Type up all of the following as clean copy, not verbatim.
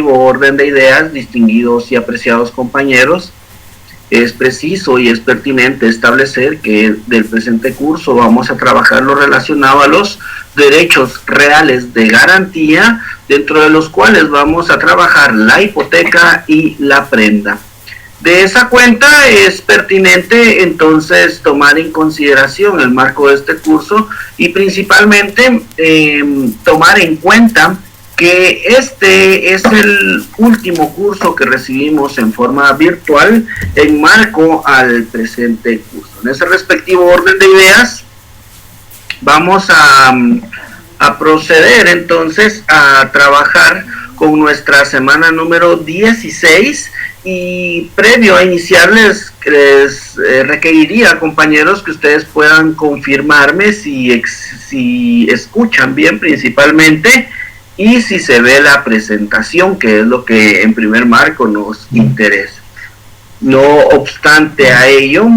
respectivo orden de ideas, distinguidos y apreciados compañeros, es preciso y es pertinente establecer que del presente curso vamos a trabajar lo relacionado a los derechos reales de garantía, dentro de los cuales vamos a trabajar la hipoteca y la prenda. De esa cuenta es pertinente entonces tomar en consideración el marco de este curso y principalmente tomar en cuenta que este es el último curso que recibimos en forma virtual en marco al presente curso. En ese respectivo orden de ideas vamos a proceder entonces a trabajar con nuestra semana número 16 y previo a iniciarles les requeriría, compañeros, que ustedes puedan confirmarme si escuchan bien principalmente y si se ve la presentación, que es lo que en primer marco nos interesa. No obstante a ello,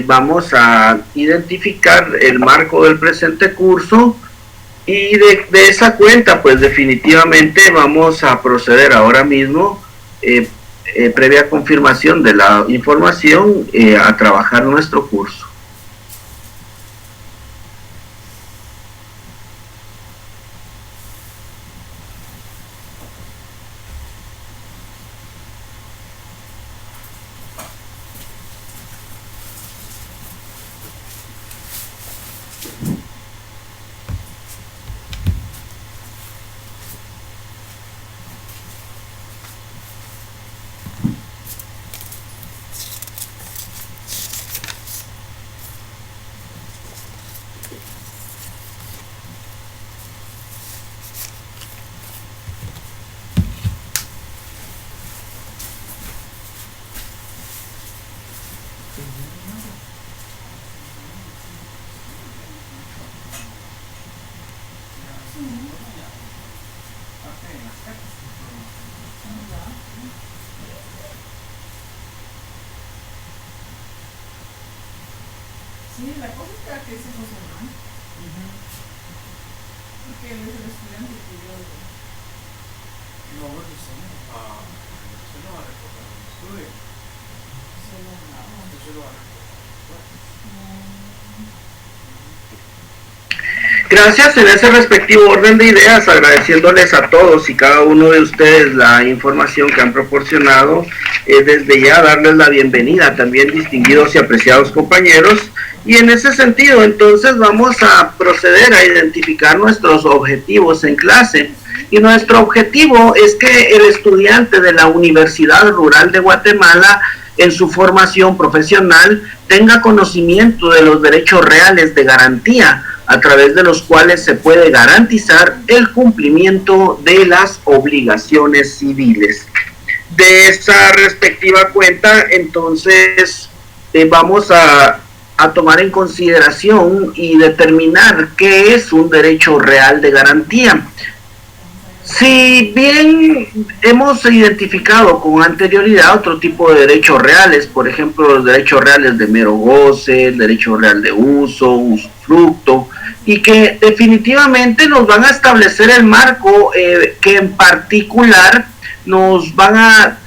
vamos a identificar el marco del presente curso y de esa cuenta pues definitivamente vamos a proceder ahora mismo, previa confirmación de la información, a trabajar nuestro curso. Sí, la cosa es que ese José no. Porque él es el estudiante que yo... No, eso no. Eso no va a recordar el estudio. Eso lo hablaba. Eso lo va a recordar. Gracias. En ese respectivo orden de ideas, agradeciéndoles a todos y cada uno de ustedes la información que han proporcionado, desde ya darles la bienvenida también, distinguidos y apreciados compañeros, y en ese sentido entonces vamos a proceder a identificar nuestros objetivos en clase. Y nuestro objetivo es que el estudiante de la Universidad Rural de Guatemala, en su formación profesional, tenga conocimiento de los derechos reales de garantía, a través de los cuales se puede garantizar el cumplimiento de las obligaciones civiles. De esa respectiva cuenta, entonces, vamos a tomar en consideración y determinar qué es un derecho real de garantía. Si bien hemos identificado con anterioridad otro tipo de derechos reales, por ejemplo los derechos reales de mero goce, el derecho real de uso, usufructo, y que definitivamente nos van a establecer el marco que en particular nos van a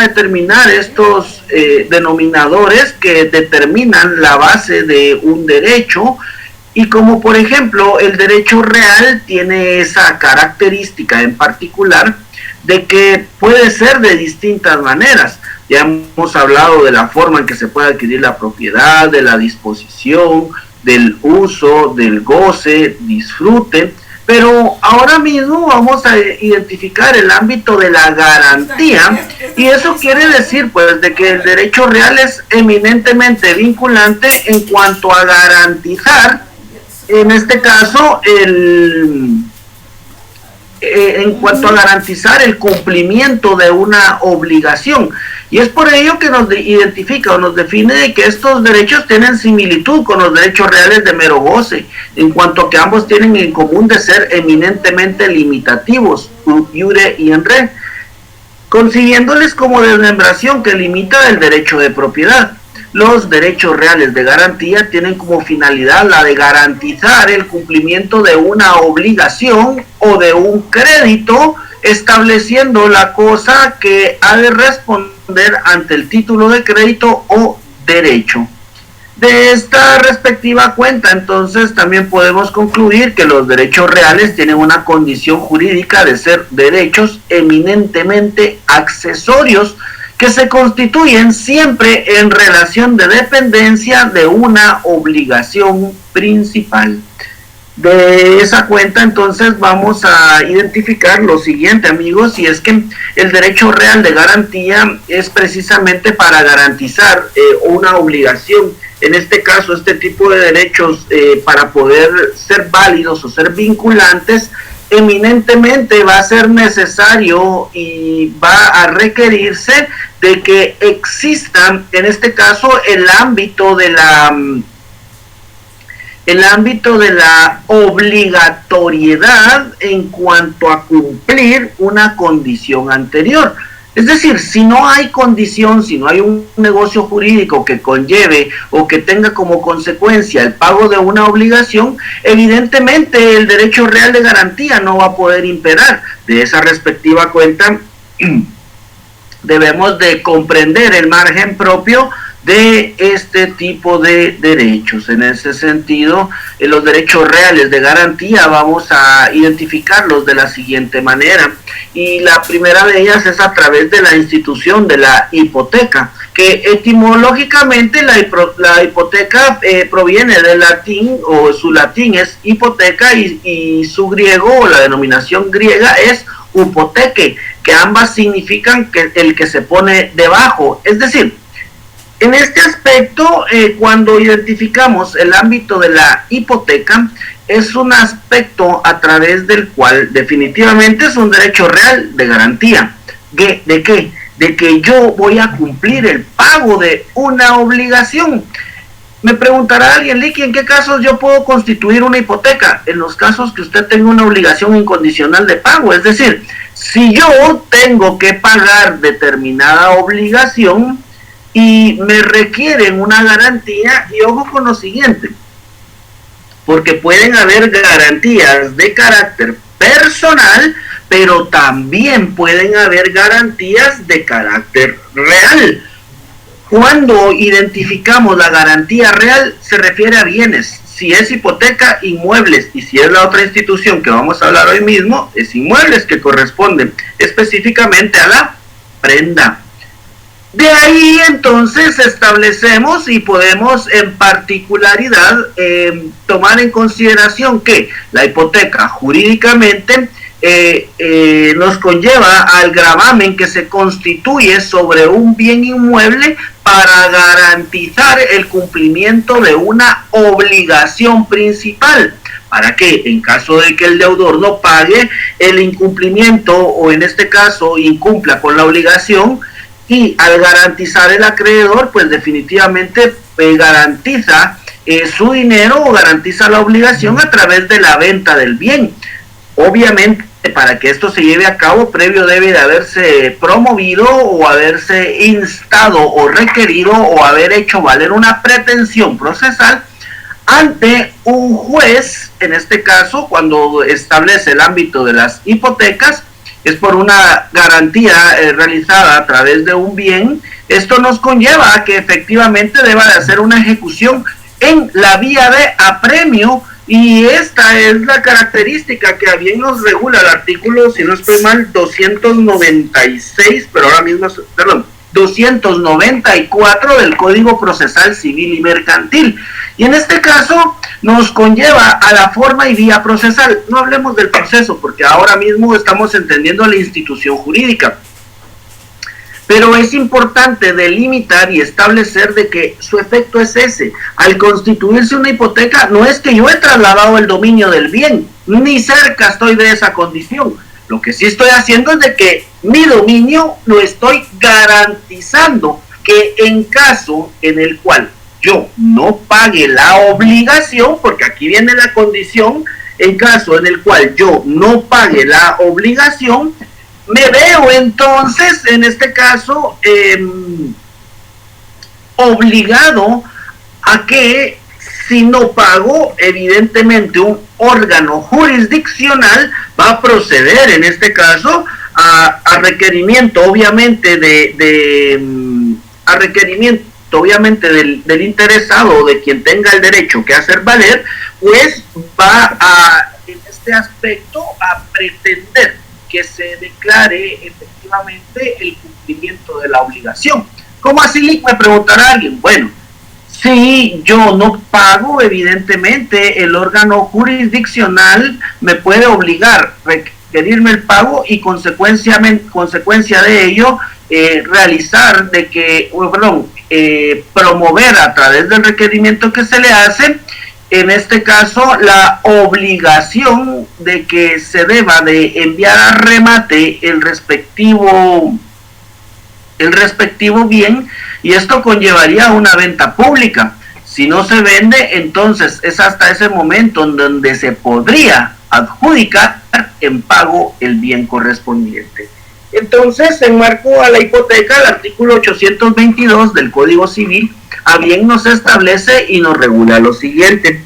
determinar estos denominadores que determinan la base de un derecho. Y como por ejemplo el derecho real tiene esa característica en particular de que puede ser de distintas maneras. Ya hemos hablado de la forma en que se puede adquirir la propiedad, de la disposición, del uso, del goce, disfrute, pero ahora mismo vamos a identificar el ámbito de la garantía, y eso quiere decir pues de que el derecho real es eminentemente vinculante en cuanto a garantizar, en este caso, en cuanto a garantizar el cumplimiento de una obligación. Y es por ello que nos identifica o nos define de que estos derechos tienen similitud con los derechos reales de mero goce, en cuanto a que ambos tienen en común de ser eminentemente limitativos, ut iure y en re, consiguiéndoles como desmembración que limita el derecho de propiedad. Los derechos reales de garantía tienen como finalidad la de garantizar el cumplimiento de una obligación o de un crédito estableciendo la cosa que ha de responder ante el título de crédito o derecho. De esta respectiva cuenta, entonces, también podemos concluir que los derechos reales tienen una condición jurídica de ser derechos eminentemente accesorios que se constituyen siempre en relación de dependencia de una obligación principal. De esa cuenta, entonces, vamos a identificar lo siguiente, amigos, y es que el derecho real de garantía es precisamente para garantizar una obligación. En este caso, este tipo de derechos, para poder ser válidos o ser vinculantes, eminentemente va a ser necesario y va a requerirse de que exista, en este caso, el ámbito de la obligatoriedad en cuanto a cumplir una condición anterior. Es decir, si no hay condición, si no hay un negocio jurídico que conlleve o que tenga como consecuencia el pago de una obligación, evidentemente el derecho real de garantía no va a poder imperar. De esa respectiva cuenta, debemos de comprender el margen propio de este tipo de derechos. En ese sentido, los derechos reales de garantía vamos a identificarlos de la siguiente manera, y la primera de ellas es a través de la institución de la hipoteca, que etimológicamente la hipoteca proviene del latín, o su latín es hipoteca, y su griego, o la denominación griega, es upoteque, que ambas significan que el que se pone debajo. Es decir, en este aspecto, cuando identificamos el ámbito de la hipoteca, es un aspecto a través del cual definitivamente es un derecho real de garantía. ¿De qué? De que yo voy a cumplir el pago de una obligación. Me preguntará alguien, Licky, ¿en qué casos yo puedo constituir una hipoteca? En los casos que usted tenga una obligación incondicional de pago. Es decir, si yo tengo que pagar determinada obligación y me requieren una garantía, y ojo con lo siguiente, porque pueden haber garantías de carácter personal, pero también pueden haber garantías de carácter real. Cuando identificamos la garantía real, se refiere a bienes. Si es hipoteca, inmuebles, y si es la otra institución que vamos a hablar hoy mismo, es inmuebles, que corresponden específicamente a la prenda. De ahí entonces establecemos y podemos en particularidad tomar en consideración que la hipoteca jurídicamente nos conlleva al gravamen que se constituye sobre un bien inmueble para garantizar el cumplimiento de una obligación principal, para que en caso de que el deudor no pague, el incumplimiento, o en este caso incumpla con la obligación, y al garantizar el acreedor, pues definitivamente garantiza su dinero, o garantiza la obligación a través de la venta del bien. Obviamente, para que esto se lleve a cabo, previo debe de haberse promovido o haberse instado o requerido o haber hecho valer una pretensión procesal ante un juez. En este caso, cuando establece el ámbito de las hipotecas, es por una garantía realizada a través de un bien. Esto nos conlleva a que efectivamente deba de hacer una ejecución en la vía de apremio, y esta es la característica que a bien nos regula el artículo, si no estoy mal, 296, pero ahora mismo, perdón, 294 del Código Procesal Civil y Mercantil. Y en este caso nos conlleva a la forma y vía procesal. No hablemos del proceso, porque ahora mismo estamos entendiendo la institución jurídica. Pero es importante delimitar y establecer de que su efecto es ese. Al constituirse una hipoteca, no es que yo he trasladado el dominio del bien, ni cerca estoy de esa condición. Lo que sí estoy haciendo es de que mi dominio lo estoy garantizando, que en caso en el cual yo no pague la obligación, porque aquí viene la condición, en caso en el cual yo no pague la obligación, me veo entonces, en este caso, obligado a que, si no pago, evidentemente un órgano jurisdiccional va a proceder en este caso a requerimiento, obviamente, a requerimiento, obviamente, del interesado o de quien tenga el derecho que hacer valer, pues va a, en este aspecto, a pretender que se declare efectivamente el cumplimiento de la obligación. ¿Cómo así? Me preguntará alguien. Bueno, si yo no pago, evidentemente el órgano jurisdiccional me puede obligar a requerirme el pago y consecuencia de ello realizar de que, promover a través del requerimiento que se le hace, en este caso, la obligación de que se deba de enviar a remate el respectivo bien, y esto conllevaría una venta pública. Si no se vende, entonces es hasta ese momento en donde se podría adjudicar en pago el bien correspondiente. Entonces, en marco a la hipoteca, el artículo 822 del Código Civil a bien nos establece y nos regula lo siguiente: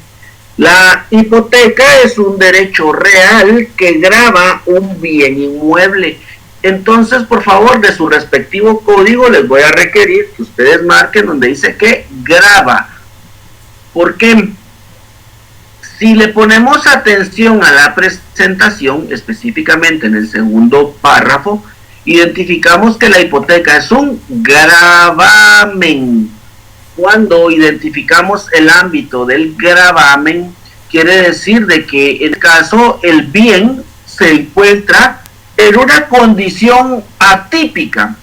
la hipoteca es un derecho real que grava un bien inmueble. Entonces, por favor, de su respectivo código les voy a requerir que ustedes marquen donde dice que grava. Porque si le ponemos atención a la presentación, específicamente en el segundo párrafo, identificamos que la hipoteca es un gravamen. Cuando identificamos el ámbito del gravamen, quiere decir de que en el caso el bien se encuentra en una condición atípica.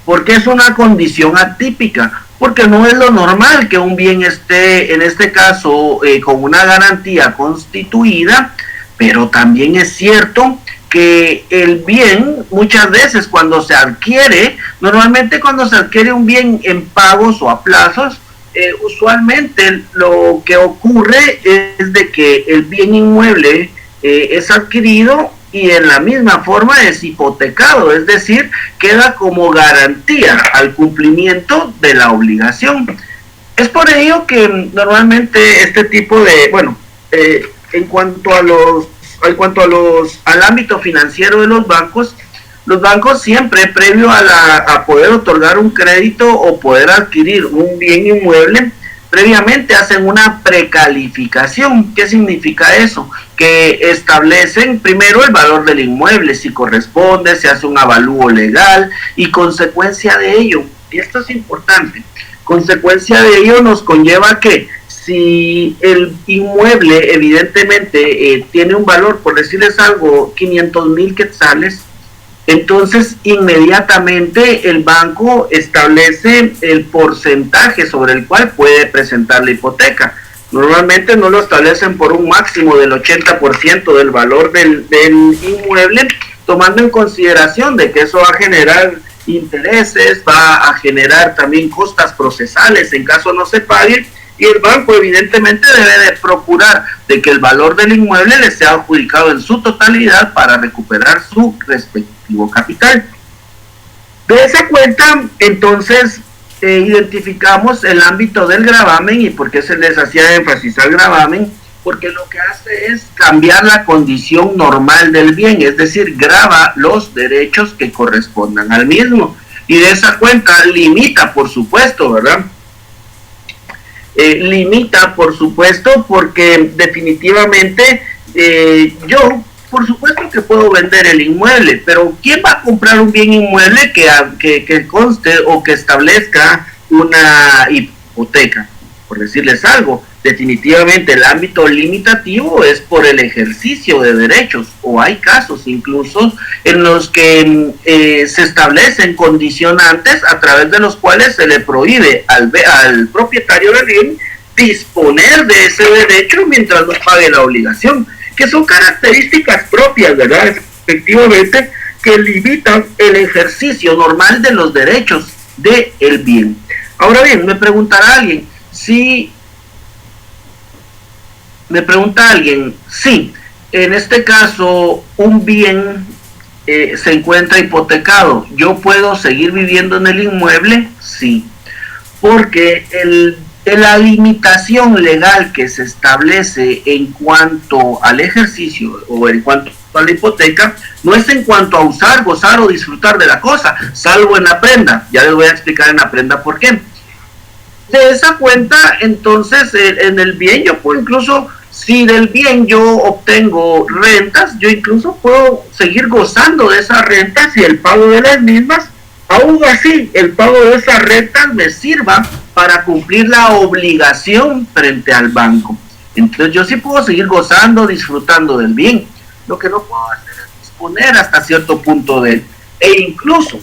¿Por qué es una condición atípica? Porque no es lo normal que un bien esté, en este caso, con una garantía constituida, pero también es cierto que el bien, muchas veces cuando se adquiere, normalmente cuando se adquiere un bien en pagos o a plazos, usualmente lo que ocurre es de que el bien inmueble es adquirido y en la misma forma es hipotecado, es decir, queda como garantía al cumplimiento de la obligación. Es por ello que normalmente este tipo de, en cuanto al ámbito financiero de los bancos siempre, previo a poder otorgar un crédito o poder adquirir un bien inmueble, previamente hacen una precalificación. ¿Qué significa eso? Que establecen primero el valor del inmueble, si corresponde, se hace un avalúo legal y consecuencia de ello, y esto es importante, consecuencia de ello nos conlleva que si el inmueble evidentemente tiene un valor, por decirles algo, 500,000 quetzales, entonces inmediatamente el banco establece el porcentaje sobre el cual puede presentar la hipoteca. Normalmente no lo establecen por un máximo del 80% del valor del inmueble, tomando en consideración de que eso va a generar intereses, va a generar también costas procesales en caso no se pague, y el banco evidentemente debe de procurar de que el valor del inmueble le sea adjudicado en su totalidad para recuperar su respectivo capital. De esa cuenta, entonces, identificamos el ámbito del gravamen. ¿Y por qué se les hacía énfasis al gravamen? Porque lo que hace es cambiar la condición normal del bien, es decir, grava los derechos que correspondan al mismo. Y de esa cuenta limita, por supuesto, ¿verdad? Limita, por supuesto, porque definitivamente yo, por supuesto que puedo vender el inmueble, pero ¿quién va a comprar un bien inmueble que conste o que establezca una hipoteca? Por decirles algo, definitivamente el ámbito limitativo es por el ejercicio de derechos, o hay casos incluso en los que se establecen condicionantes a través de los cuales se le prohíbe al propietario del bien disponer de ese derecho mientras no pague la obligación, que son características propias, ¿verdad? Efectivamente, que limitan el ejercicio normal de los derechos del bien. Ahora bien, me preguntará alguien, si en este caso un bien se encuentra hipotecado, ¿yo puedo seguir viviendo en el inmueble? Sí, porque la limitación legal que se establece en cuanto al ejercicio o en cuanto a la hipoteca no es en cuanto a usar, gozar o disfrutar de la cosa, salvo en la prenda. Ya les voy a explicar en la prenda por qué. De esa cuenta, entonces, en el bien yo puedo incluso, si del bien yo obtengo rentas, yo incluso puedo seguir gozando de esas rentas y el pago de las mismas. Aún así, el pago de esas rentas me sirva para cumplir la obligación frente al banco. Entonces yo sí puedo seguir gozando, disfrutando del bien. Lo que no puedo hacer es disponer hasta cierto punto de él. E incluso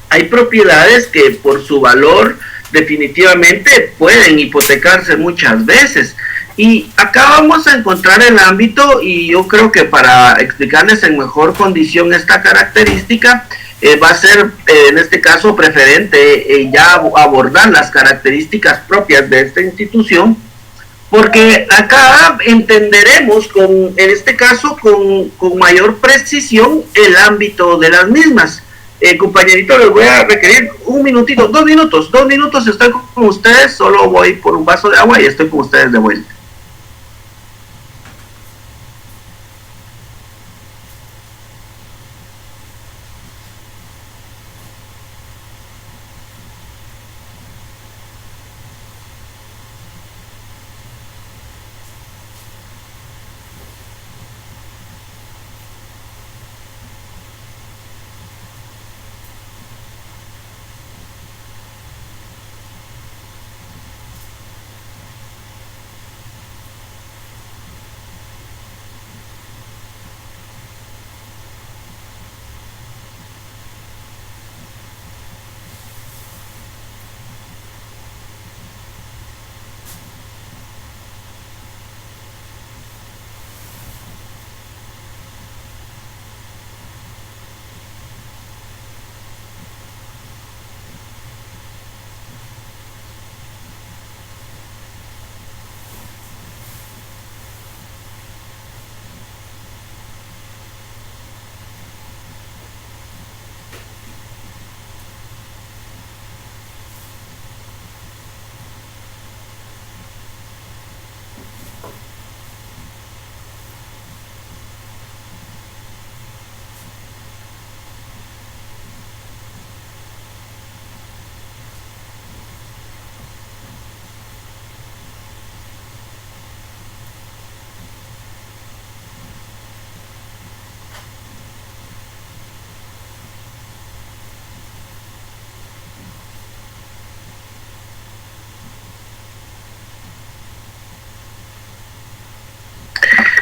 hay propiedades que por su valor definitivamente pueden hipotecarse muchas veces. Y acá vamos a encontrar el ámbito, y yo creo que para explicarles en mejor condición esta característica, va a ser en este caso preferente ya abordar las características propias de esta institución, porque acá entenderemos en este caso con mayor precisión el ámbito de las mismas. Compañerito, les voy a requerir un minutito, 2 minutos estoy con ustedes, solo voy por un vaso de agua y estoy con ustedes de vuelta.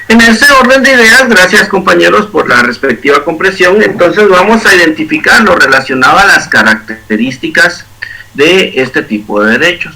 En ese orden de ideas, gracias compañeros por la respectiva comprensión, entonces vamos a identificar lo relacionado a las características de este tipo de derechos.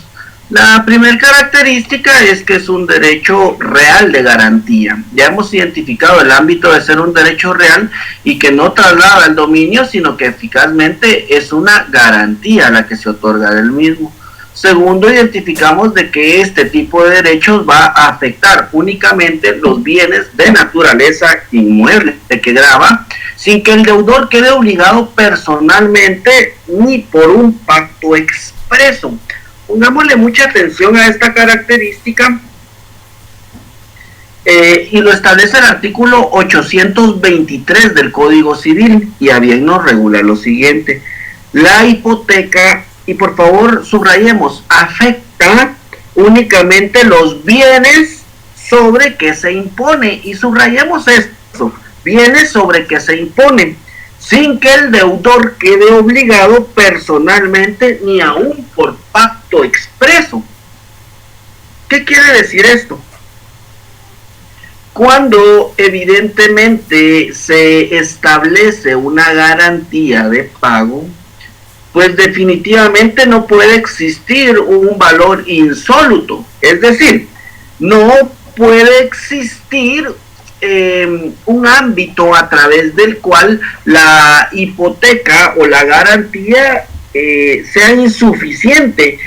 La primera característica es que es un derecho real de garantía. Ya hemos identificado el ámbito de ser un derecho real y que no traslada el dominio, sino que eficazmente es una garantía la que se otorga del mismo. Segundo, identificamos de que este tipo de derechos va a afectar únicamente los bienes de naturaleza inmueble que grava, sin que el deudor quede obligado personalmente ni por un pacto expreso. Pongámosle mucha atención a esta característica y lo establece el artículo 823 del Código Civil, y a bien nos regula lo siguiente: la hipoteca, y por favor subrayemos, afecta únicamente los bienes sobre que se impone, y subrayemos esto, bienes sobre que se impone, sin que el deudor quede obligado personalmente ni aún por pacto expreso. ¿Qué quiere decir esto? Cuando evidentemente se establece una garantía de pago, pues definitivamente no puede existir un valor insoluto, es decir, no puede existir un ámbito a través del cual la hipoteca o la garantía sea insuficiente.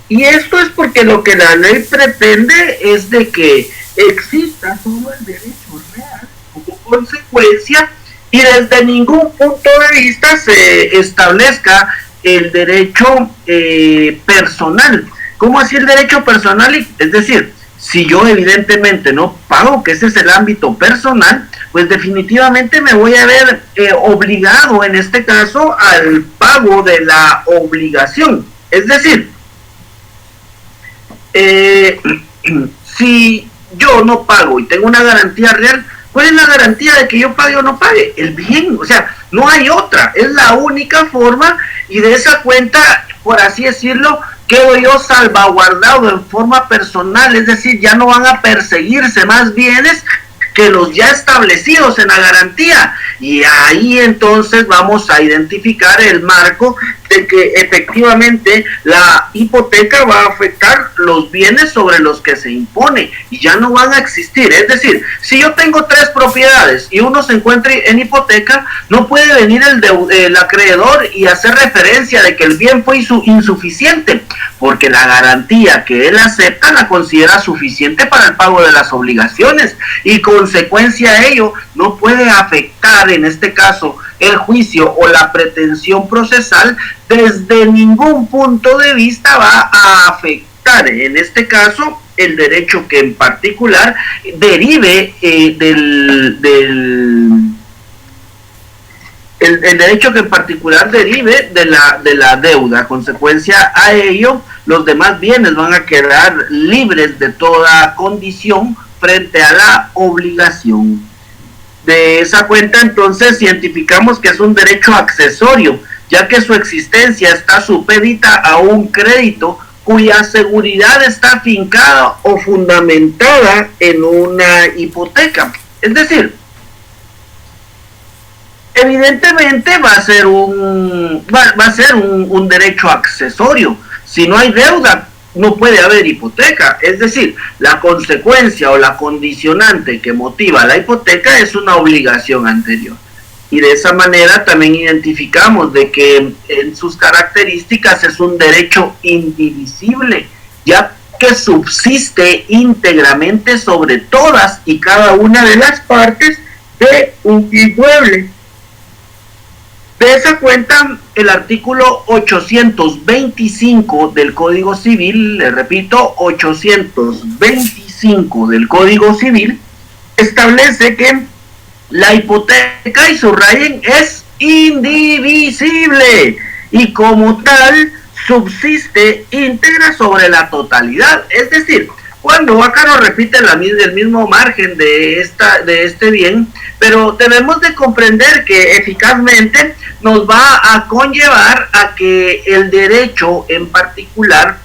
Y esto es porque lo que la ley pretende es de que exista todo el derecho real como consecuencia y desde ningún punto de vista se establezca el derecho personal. ¿Cómo así el derecho personal? Es decir, Si yo evidentemente no pago, que ese es el ámbito personal, pues definitivamente me voy a ver obligado en este caso al pago de la obligación. Es decir, si yo no pago y tengo una garantía real, ¿cuál es la garantía de que yo pague o no pague? El bien, o sea, no hay otra, es la única forma, y de esa cuenta, por así decirlo, quedo yo salvaguardado en forma personal, es decir, ya no van a perseguirse más bienes que los ya establecidos en la garantía, y ahí entonces vamos a identificar el marco de que efectivamente la hipoteca va a afectar los bienes sobre los que se impone y ya no van a existir. Es decir, si yo tengo 3 propiedades y uno se encuentra en hipoteca, no puede venir el acreedor y hacer referencia de que el bien fue insuficiente, porque la garantía que él acepta la considera suficiente para el pago de las obligaciones, y consecuencia a ello no puede afectar en este caso el juicio o la pretensión procesal. Desde ningún punto de vista va a afectar en este caso el derecho que en particular derive el derecho que en particular derive de la deuda. Consecuencia a ello, los demás bienes van a quedar libres de toda condición frente a la obligación. De esa cuenta, entonces, identificamos que es un derecho accesorio, ya que su existencia está supedita a un crédito cuya seguridad está afincada o fundamentada en una hipoteca. Es decir, evidentemente va a ser un derecho accesorio. Si no hay deuda, no puede haber hipoteca. Es decir, la consecuencia o la condicionante que motiva la hipoteca es una obligación anterior. Y de esa manera también identificamos de que en sus características es un derecho indivisible, ya que subsiste íntegramente sobre todas y cada una de las partes de un inmueble. De esa cuenta, el artículo 825 del Código Civil, le repito, 825 del Código Civil, establece que la hipoteca, y subrayen, es indivisible y como tal subsiste íntegra sobre la totalidad. Es decir, cuando acá nos repite el mismo margen de este bien, pero debemos de comprender que eficazmente nos va a conllevar a que el derecho en particular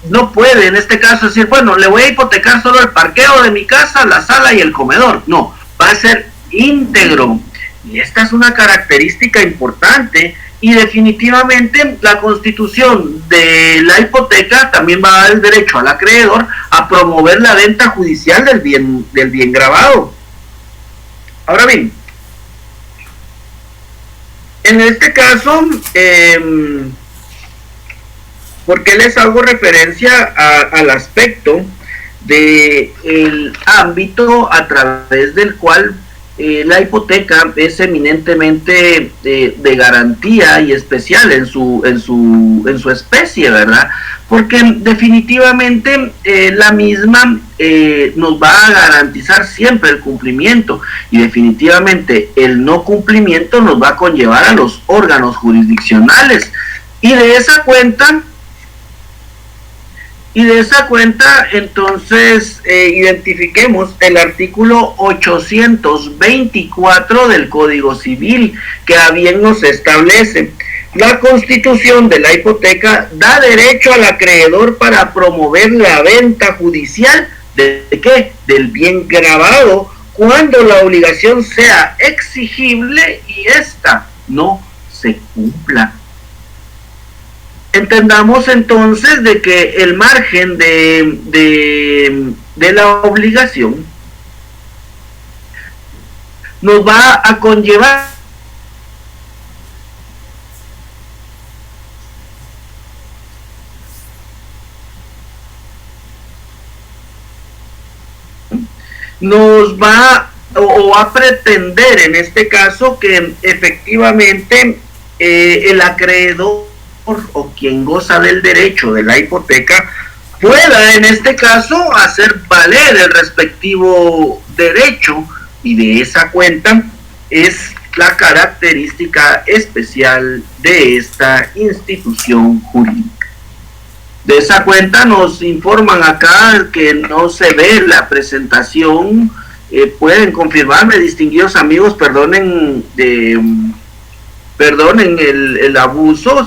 no puede en este caso decir, bueno, le voy a hipotecar solo el parqueo de mi casa, la sala y el comedor. No, va a ser íntegro, y esta es una característica importante. Y definitivamente la constitución de la hipoteca también va a dar el derecho al acreedor a promover la venta judicial del bien gravado. Ahora bien, en este caso, ¿por qué les hago referencia al aspecto del ámbito a través del cual la hipoteca es eminentemente de garantía y especial en su especie, ¿verdad? Porque definitivamente la misma nos va a garantizar siempre el cumplimiento, y definitivamente el no cumplimiento nos va a conllevar a los órganos jurisdiccionales. Y de esa cuenta, entonces, identifiquemos el artículo 824 del Código Civil, que a bien nos establece: la constitución de la hipoteca da derecho al acreedor para promover la venta judicial ¿de qué? Del bien gravado, cuando la obligación sea exigible y ésta no se cumpla. Entendamos entonces de que el margen de la obligación nos va a conllevar a pretender en este caso que efectivamente el acreedor o quien goza del derecho de la hipoteca pueda en este caso hacer valer el respectivo derecho, y de esa cuenta es la característica especial de esta institución jurídica. De esa cuenta nos informan acá que no se ve la presentación. Pueden confirmarme, distinguidos amigos, perdonen el abuso.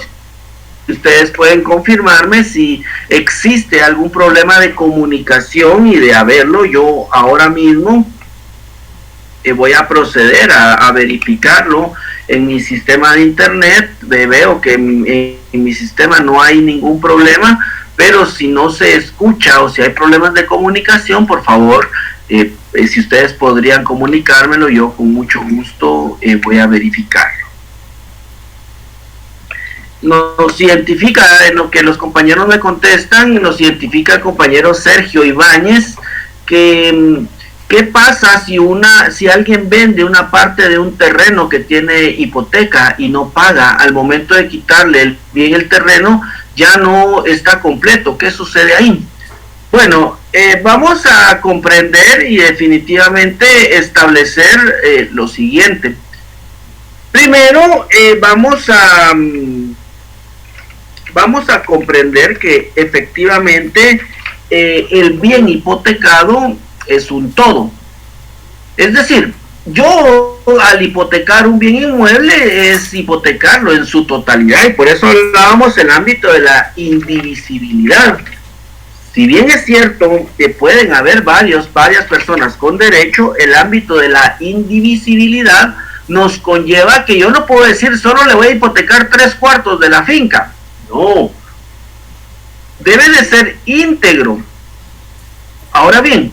Ustedes pueden confirmarme si existe algún problema de comunicación, y de haberlo, yo ahora mismo voy a proceder a verificarlo en mi sistema de internet. Veo que en mi sistema no hay ningún problema, pero si no se escucha o si hay problemas de comunicación, por favor, si ustedes podrían comunicármelo, yo con mucho gusto voy a verificarlo. Nos identifica, en lo que los compañeros me contestan, nos identifica el compañero Sergio Ibáñez, que ¿qué pasa si alguien vende una parte de un terreno que tiene hipoteca y no paga? Al momento de quitarle el terreno, ya no está completo. ¿Qué sucede ahí? Bueno, vamos a comprender y definitivamente establecer lo siguiente. Primero, vamos a comprender que efectivamente el bien hipotecado es un todo. Es decir, yo al hipotecar un bien inmueble es hipotecarlo en su totalidad, y por eso hablábamos el ámbito de la indivisibilidad. Si bien es cierto que pueden haber varias personas con derecho, el ámbito de la indivisibilidad nos conlleva que yo no puedo decir solo le voy a hipotecar 3/4 de la finca. No, debe de ser íntegro. Ahora bien,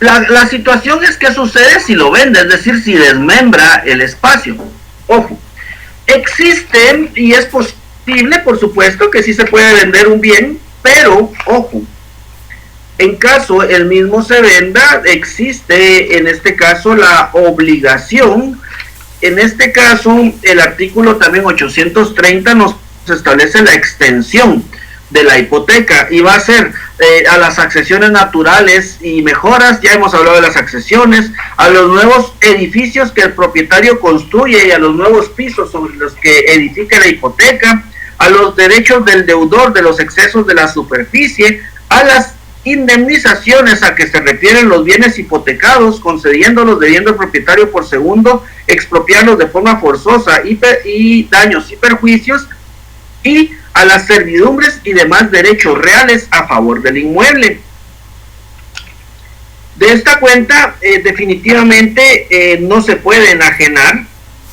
la situación es que sucede si lo vende, es decir, si desmembra el espacio. Ojo, existe y es posible, por supuesto, que sí se puede vender un bien, pero, ojo, en caso el mismo se venda, existe en este caso la obligación. En este caso, el artículo también 830 nos establece la extensión de la hipoteca, y va a ser a las accesiones naturales y mejoras. Ya hemos hablado de las accesiones, a los nuevos edificios que el propietario construye y a los nuevos pisos sobre los que edifica la hipoteca, a los derechos del deudor de los excesos de la superficie, a las indemnizaciones a que se refieren los bienes hipotecados, concediéndolos debiendo el propietario por segundo expropiarlos de forma forzosa, y daños y perjuicios, y a las servidumbres y demás derechos reales a favor del inmueble. De esta cuenta, definitivamente no se puede enajenar,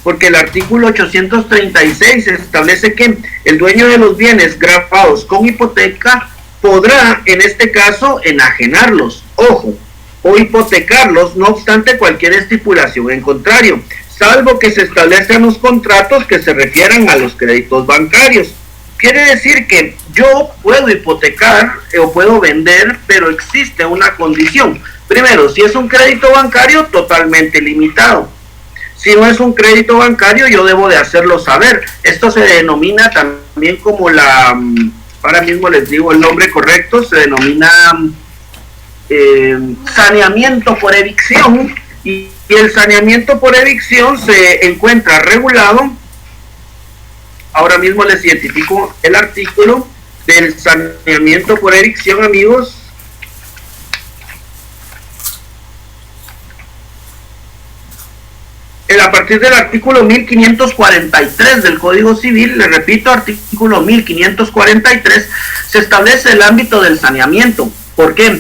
porque el artículo 836 establece que el dueño de los bienes grabados con hipoteca podrá, en este caso, enajenarlos, ojo, o hipotecarlos, no obstante cualquier estipulación en contrario, salvo que se establezcan los contratos que se refieran a los créditos bancarios. Quiere decir que yo puedo hipotecar o puedo vender, pero existe una condición. Primero, si es un crédito bancario, totalmente limitado. Si no es un crédito bancario, yo debo de hacerlo saber. Esto se denomina también como ahora mismo les digo el nombre correcto, se denomina saneamiento por evicción, y el saneamiento por evicción se encuentra regulado. Ahora mismo les identifico el artículo del saneamiento por evicción, amigos. A partir del artículo 1543 del Código Civil, le repito, artículo 1543, se establece el ámbito del saneamiento. ¿Por qué?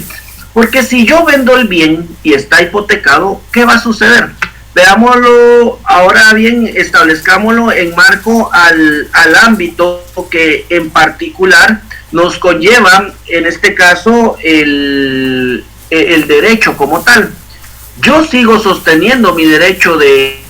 Porque si yo vendo el bien y está hipotecado, ¿qué va a suceder? Veámoslo ahora bien, establezcámoslo en marco al ámbito que en particular nos conlleva, en este caso, el derecho como tal. Yo sigo sosteniendo mi derecho de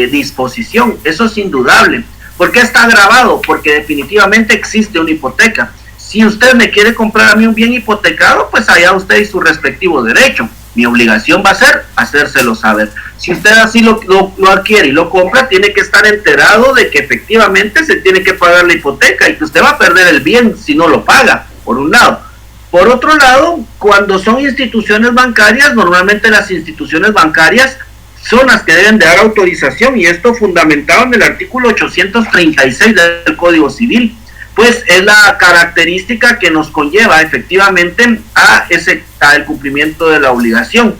disposición, eso es indudable. ¿Por qué está grabado? Porque definitivamente existe una hipoteca. Si usted me quiere comprar a mí un bien hipotecado, pues allá usted y su respectivo derecho. Mi obligación va a ser hacérselo saber. Si usted así lo adquiere y lo compra, tiene que estar enterado de que efectivamente se tiene que pagar la hipoteca y que usted va a perder el bien si no lo paga. por un lado. Por otro lado, cuando son instituciones bancarias, normalmente las instituciones bancarias son las que deben de dar autorización, y esto fundamentado en el artículo 836 del Código Civil, pues es la característica que nos conlleva efectivamente al cumplimiento de la obligación.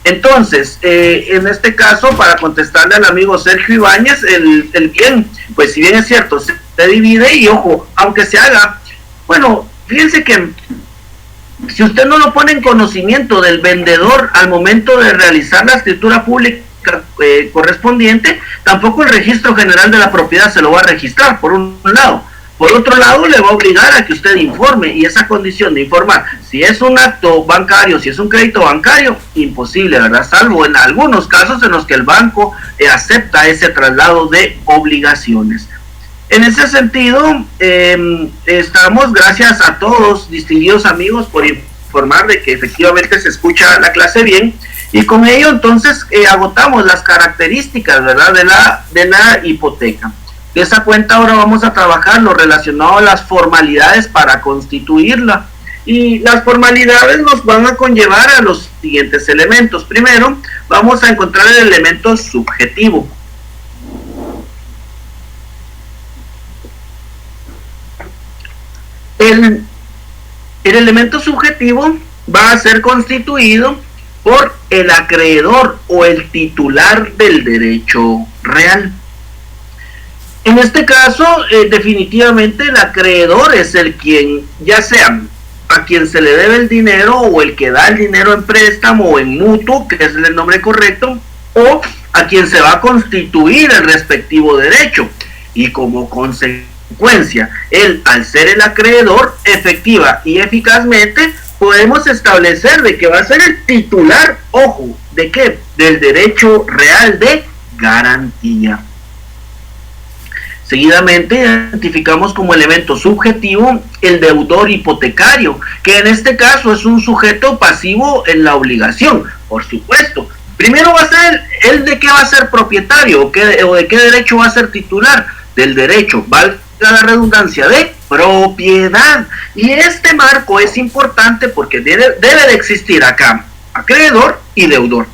Entonces, en este caso, para contestarle al amigo Sergio Ibáñez, el bien, pues si bien es cierto, se divide, y ojo, aunque se haga, bueno, fíjense que si usted no lo pone en conocimiento del vendedor al momento de realizar la escritura pública correspondiente, tampoco el registro general de la propiedad se lo va a registrar, por un lado. Por otro lado, le va a obligar a que usted informe, y esa condición de informar, si es un acto bancario, si es un crédito bancario, imposible, ¿verdad? Salvo en algunos casos en los que el banco acepta ese traslado de obligaciones. En ese sentido, estamos, gracias a todos, distinguidos amigos, por informar de que efectivamente se escucha la clase bien, y con ello entonces agotamos las características, ¿verdad?, de la hipoteca. De esa cuenta ahora vamos a trabajar lo relacionado a las formalidades para constituirla, y las formalidades nos van a conllevar a los siguientes elementos. Primero, vamos a encontrar el elemento subjetivo. El elemento subjetivo va a ser constituido por el acreedor o el titular del derecho real. En este caso, definitivamente el acreedor es el quien, ya sea a quien se le debe el dinero, o el que da el dinero en préstamo o en mutuo, que es el nombre correcto, o a quien se va a constituir el respectivo derecho. Y como consecuencia, él, al ser el acreedor, efectiva y eficazmente podemos establecer de que va a ser el titular, ojo, ¿de qué? Del derecho real de garantía. Seguidamente identificamos como elemento subjetivo el deudor hipotecario, que en este caso es un sujeto pasivo en la obligación, por supuesto. Primero va a ser el de qué va a ser propietario, o de qué derecho va a ser titular, del derecho, valga la redundancia, de propiedad. Y este marco es importante porque debe de existir acá acreedor y deudor.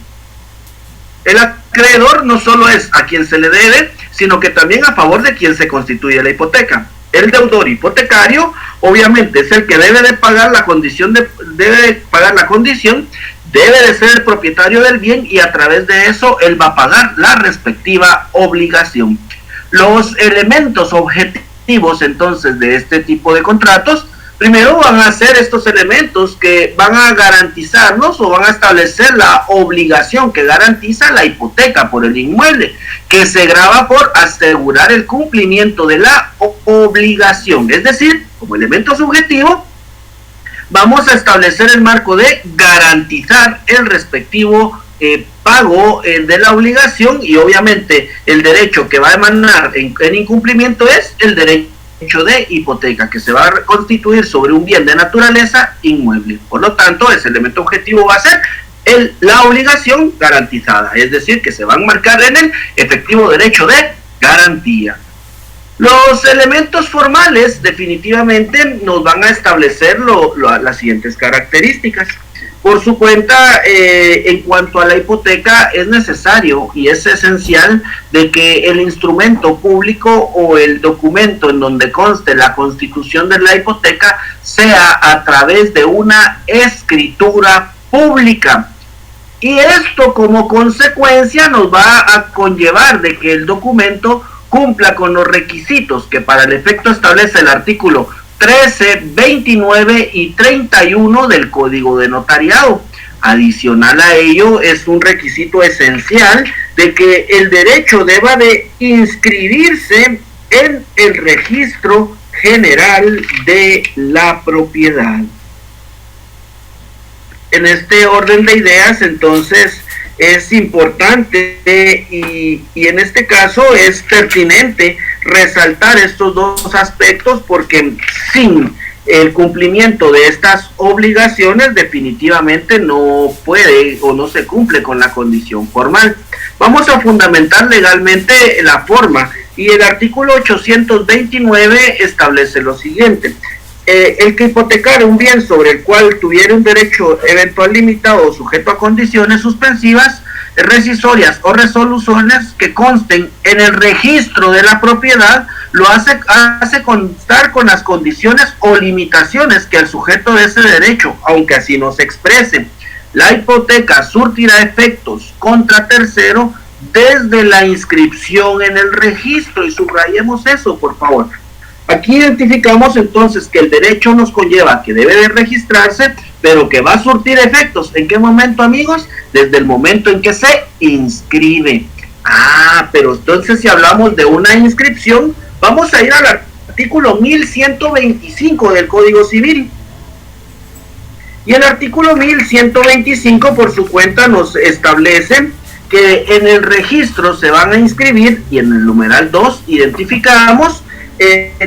El acreedor no solo es a quien se le debe, sino que también a favor de quien se constituye la hipoteca. El deudor hipotecario, obviamente, es el que debe de pagar la condición, debe de ser el propietario del bien, y a través de eso él va a pagar la respectiva obligación. Los elementos objetivos entonces de este tipo de contratos, primero van a ser estos elementos que van a garantizarnos o van a establecer la obligación que garantiza la hipoteca por el inmueble, que se grava por asegurar el cumplimiento de la obligación. Es decir, como elemento subjetivo, vamos a establecer el marco de garantizar el respectivo pago de la obligación, y obviamente el derecho que va a emanar en incumplimiento es el derecho de hipoteca, que se va a constituir sobre un bien de naturaleza inmueble. Por lo tanto, ese elemento objetivo va a ser la obligación garantizada, es decir, que se va a enmarcar en el efectivo derecho de garantía. Los elementos formales definitivamente nos van a establecer las siguientes características. Por su cuenta, en cuanto a la hipoteca, es necesario y es esencial de que el instrumento público o el documento en donde conste la constitución de la hipoteca sea a través de una escritura pública. Y esto como consecuencia nos va a conllevar de que el documento cumpla con los requisitos que para el efecto establece el artículo 13, 29 y 31 del Código de Notariado. Adicional a ello, es un requisito esencial de que el derecho deba de inscribirse en el registro general de la propiedad. En este orden de ideas, entonces, es importante y en este caso es pertinente resaltar estos dos aspectos, porque sin el cumplimiento de estas obligaciones definitivamente no puede o no se cumple con la condición formal. Vamos a fundamentar legalmente la forma, y el artículo 829 establece lo siguiente: el que hipotecara un bien sobre el cual tuviera un derecho eventual limitado o sujeto a condiciones suspensivas, rescisorias o resoluciones que consten en el registro de la propiedad, lo hace constar con las condiciones o limitaciones que el sujeto de ese derecho, aunque así no se exprese. La hipoteca surtirá efectos contra tercero desde la inscripción en el registro, y subrayemos eso, por favor. Aquí identificamos entonces que el derecho nos conlleva que debe de registrarse, pero que va a surtir efectos. ¿En qué momento, amigos? Desde el momento en que se inscribe. Pero entonces si hablamos de una inscripción, vamos a ir al artículo 1125 del Código Civil. Y el artículo 1125 por su cuenta nos establece que en el registro se van a inscribir, y en el numeral 2 identificamos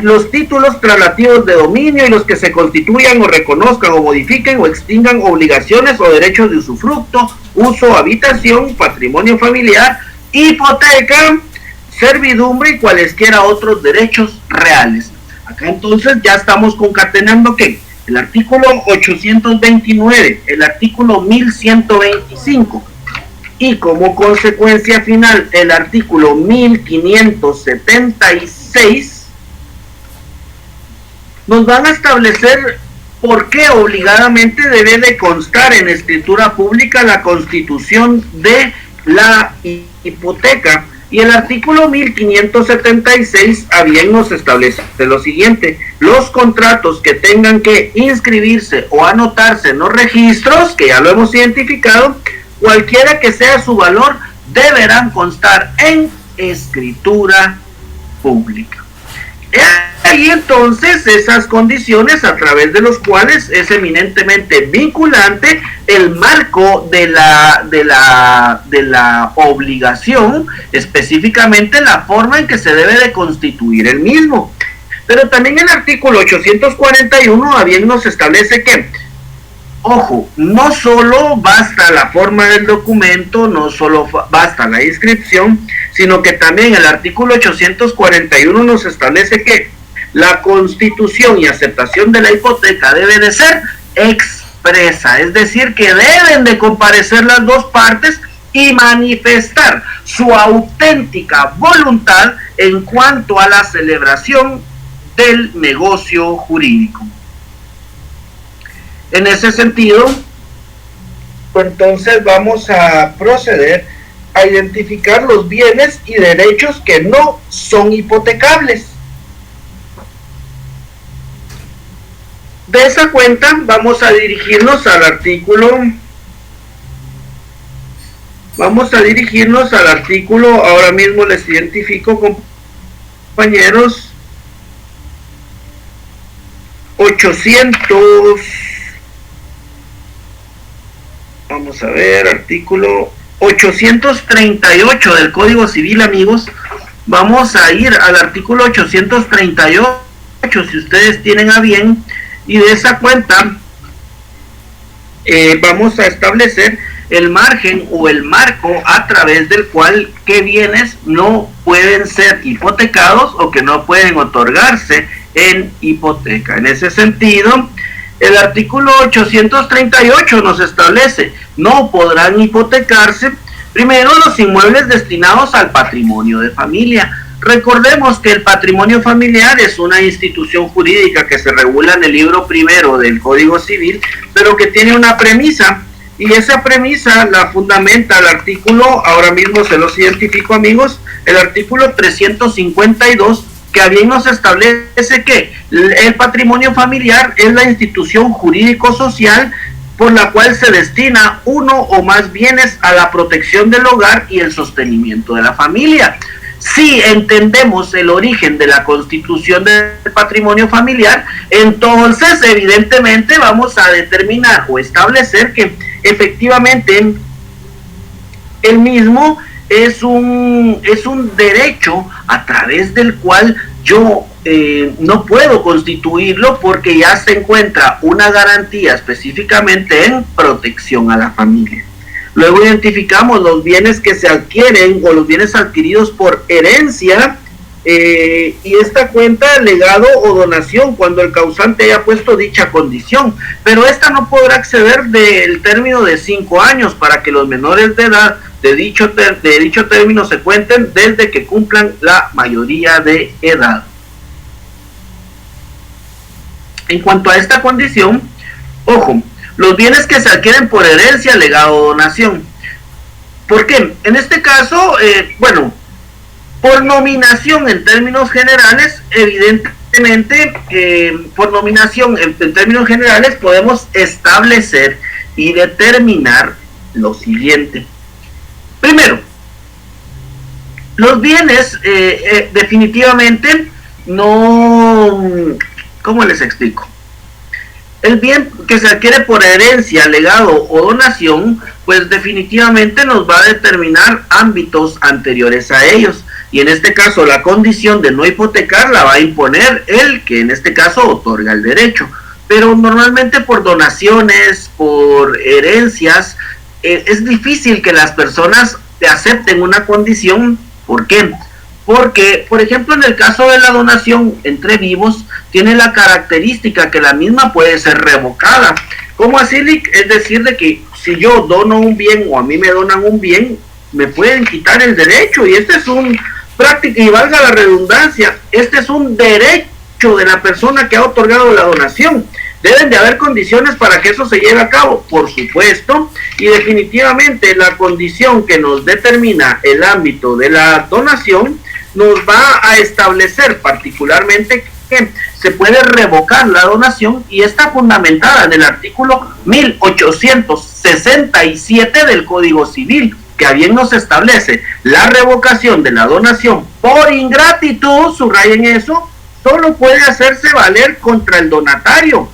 los títulos traslativos de dominio y los que se constituyan o reconozcan o modifiquen o extingan obligaciones o derechos de usufructo, uso, habitación, patrimonio familiar, hipoteca, servidumbre y cualesquiera otros derechos reales. Acá entonces ya estamos concatenando que el artículo 829, el artículo 1125 y como consecuencia final el artículo 1576 nos van a establecer por qué obligadamente debe de constar en escritura pública la constitución de la hipoteca. Y el artículo 1576 a bien nos establece lo siguiente: los contratos que tengan que inscribirse o anotarse en los registros, que ya lo hemos identificado, cualquiera que sea su valor, deberán constar en escritura pública. Ahí entonces esas condiciones a través de los cuales es eminentemente vinculante el marco de la obligación, específicamente la forma en que se debe de constituir el mismo. Pero también el artículo 841 a bien nos establece que, ojo, no solo basta la forma del documento, no solo basta la inscripción, sino que también el artículo 841 nos establece que la constitución y aceptación de la hipoteca debe de ser expresa, es decir, que deben de comparecer las dos partes y manifestar su auténtica voluntad en cuanto a la celebración del negocio jurídico. En ese sentido, entonces vamos a proceder a identificar los bienes y derechos que no son hipotecables. De esa cuenta vamos a dirigirnos al artículo, ahora mismo les identifico, compañeros, 800, vamos a ver, artículo 838 del Código Civil, amigos. Vamos a ir al artículo 838, si ustedes tienen a bien, y de esa cuenta vamos a establecer el margen o el marco a través del cual qué bienes no pueden ser hipotecados o que no pueden otorgarse en hipoteca. En ese sentido, el artículo 838 nos establece: no podrán hipotecarse, primero, los inmuebles destinados al patrimonio de familia. Recordemos que el patrimonio familiar es una institución jurídica que se regula en el libro primero del Código Civil, pero que tiene una premisa, y esa premisa la fundamenta el artículo, ahora mismo se los identifico, amigos, el artículo 352, que a bien nos establece que el patrimonio familiar es la institución jurídico-social por la cual se destina uno o más bienes a la protección del hogar y el sostenimiento de la familia. Si entendemos el origen de la constitución del patrimonio familiar, entonces evidentemente vamos a determinar o establecer que efectivamente el mismo es un derecho a través del cual yo no puedo constituirlo, porque ya se encuentra una garantía específicamente en protección a la familia. Luego identificamos los bienes que se adquieren o los bienes adquiridos por herencia, y esta cuenta legado o donación cuando el causante haya puesto dicha condición, pero esta no podrá exceder del término de 5 años para que los menores de edad de dicho término se cuenten desde que cumplan la mayoría de edad. En cuanto a esta condición, ojo, los bienes que se adquieren por herencia, legado o donación. ¿Por qué? En este caso, por nominación en términos generales, evidentemente, por nominación en términos generales podemos establecer y determinar lo siguiente. Primero, los bienes definitivamente no... ¿Cómo les explico? El bien que se adquiere por herencia, legado o donación, pues definitivamente nos va a determinar ámbitos anteriores a ellos. Y en este caso la condición de no hipotecar la va a imponer el que en este caso otorga el derecho. Pero normalmente por donaciones, por herencias, es difícil que las personas acepten una condición. ¿Por qué? Porque, por ejemplo, en el caso de la donación entre vivos, tiene la característica que la misma puede ser revocada. ¿Cómo así, Lick? Es decir, de que si yo dono un bien o a mí me donan un bien, me pueden quitar el derecho. Y este es un práctico, y valga la redundancia, este es un derecho de la persona que ha otorgado la donación. Deben de haber condiciones para que eso se lleve a cabo, por supuesto, y definitivamente la condición que nos determina el ámbito de la donación nos va a establecer particularmente que se puede revocar la donación y está fundamentada en el artículo 1867 del Código Civil, que a bien nos establece la revocación de la donación por ingratitud, subrayen eso, solo puede hacerse valer contra el donatario.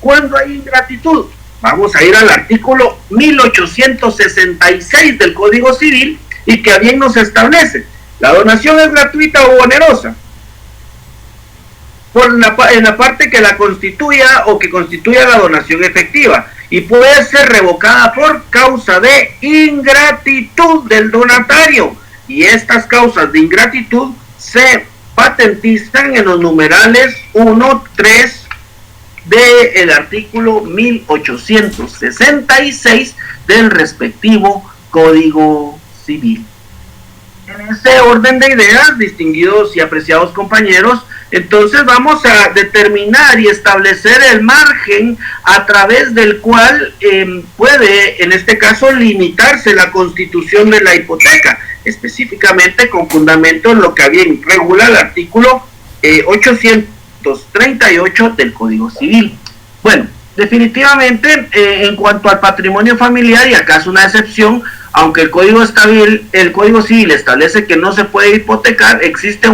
¿Cuándo hay ingratitud? Vamos a ir al artículo 1866 del Código Civil y que a bien nos establece: la donación es gratuita o onerosa en la parte que la constituya o que constituya la donación efectiva, y puede ser revocada por causa de ingratitud del donatario, y estas causas de ingratitud se patentizan en los numerales 1, 3 del artículo 1866 del respectivo Código Civil. En ese orden de ideas, distinguidos y apreciados compañeros, entonces vamos a determinar y establecer el margen a través del cual puede, en este caso, limitarse la constitución de la hipoteca, específicamente con fundamento en lo que bien regula el artículo 838 del Código Civil. Bueno, definitivamente, en cuanto al patrimonio familiar, y acá es una excepción, aunque el Código Civil establece que no se puede hipotecar, existe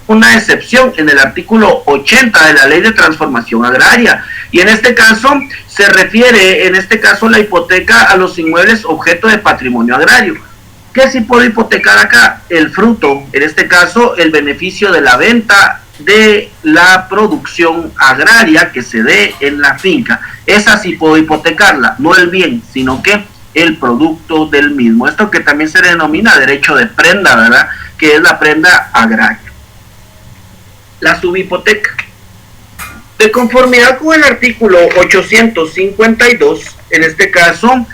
una excepción en el artículo 80 de la Ley de Transformación Agraria, y en este caso se refiere, la hipoteca a los inmuebles objeto de patrimonio agrario. ¿Qué sí puedo hipotecar acá? El fruto, en este caso el beneficio de la venta de la producción agraria que se dé en la finca. Esa sí puedo hipotecarla, no el bien, sino que el producto del mismo. Esto que también se denomina derecho de prenda, ¿verdad? Que es la prenda agraria. La subhipoteca. De conformidad con el artículo 852, en este caso,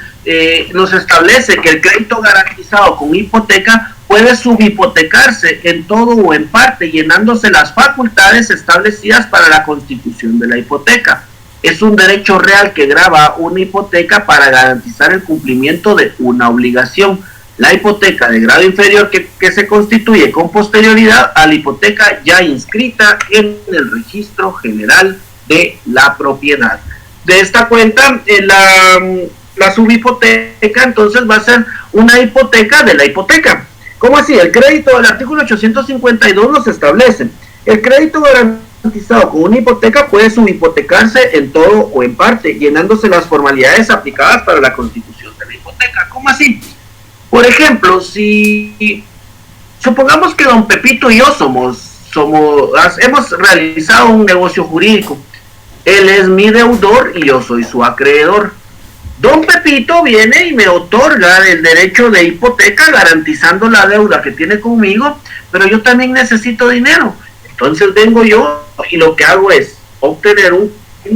nos establece que el crédito garantizado con hipoteca puede subhipotecarse en todo o en parte, llenándose las facultades establecidas para la constitución de la hipoteca. Es un derecho real que grava una hipoteca para garantizar el cumplimiento de una obligación. La hipoteca de grado inferior que se constituye con posterioridad a la hipoteca ya inscrita en el registro general de la propiedad. De esta cuenta, la subhipoteca entonces va a ser una hipoteca de la hipoteca. ¿Cómo así? El crédito del artículo 852 nos establece: el crédito garantizado con una hipoteca puede subhipotecarse en todo o en parte, llenándose las formalidades aplicadas para la constitución de la hipoteca. ¿Cómo así? Por ejemplo, si supongamos que don Pepito y yo hemos realizado un negocio jurídico, él es mi deudor y yo soy su acreedor. Don Pepito viene y me otorga el derecho de hipoteca garantizando la deuda que tiene conmigo, pero yo también necesito dinero. Entonces vengo yo y lo que hago es obtener un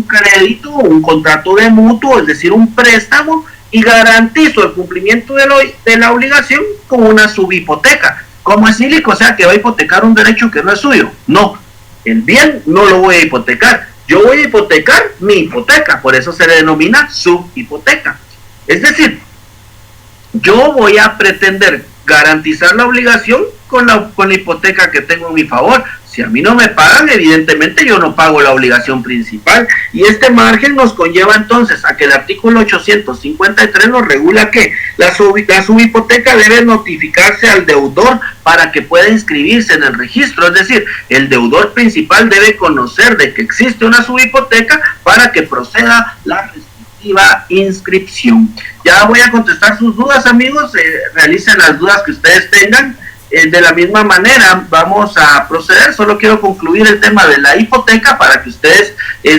crédito, un contrato de mutuo, es decir, un préstamo, y garantizo el cumplimiento de la obligación con una subhipoteca. ¿Cómo es, Ilico? O sea, que va a hipotecar un derecho que no es suyo. No, el bien no lo voy a hipotecar. Yo voy a hipotecar mi hipoteca, por eso se le denomina subhipoteca. Es decir, yo voy a pretender garantizar la obligación con la hipoteca que tengo en mi favor. Si a mí no me pagan, evidentemente yo no pago la obligación principal. Y este margen nos conlleva entonces a que el artículo 853 nos regula que la subhipoteca debe notificarse al deudor para que pueda inscribirse en el registro. Es decir, el deudor principal debe conocer de que existe una subhipoteca para que proceda la respectiva inscripción. Ya voy a contestar sus dudas, amigos. Realicen las dudas que ustedes tengan. De la misma manera vamos a proceder. Solo quiero concluir el tema de la hipoteca para que ustedes,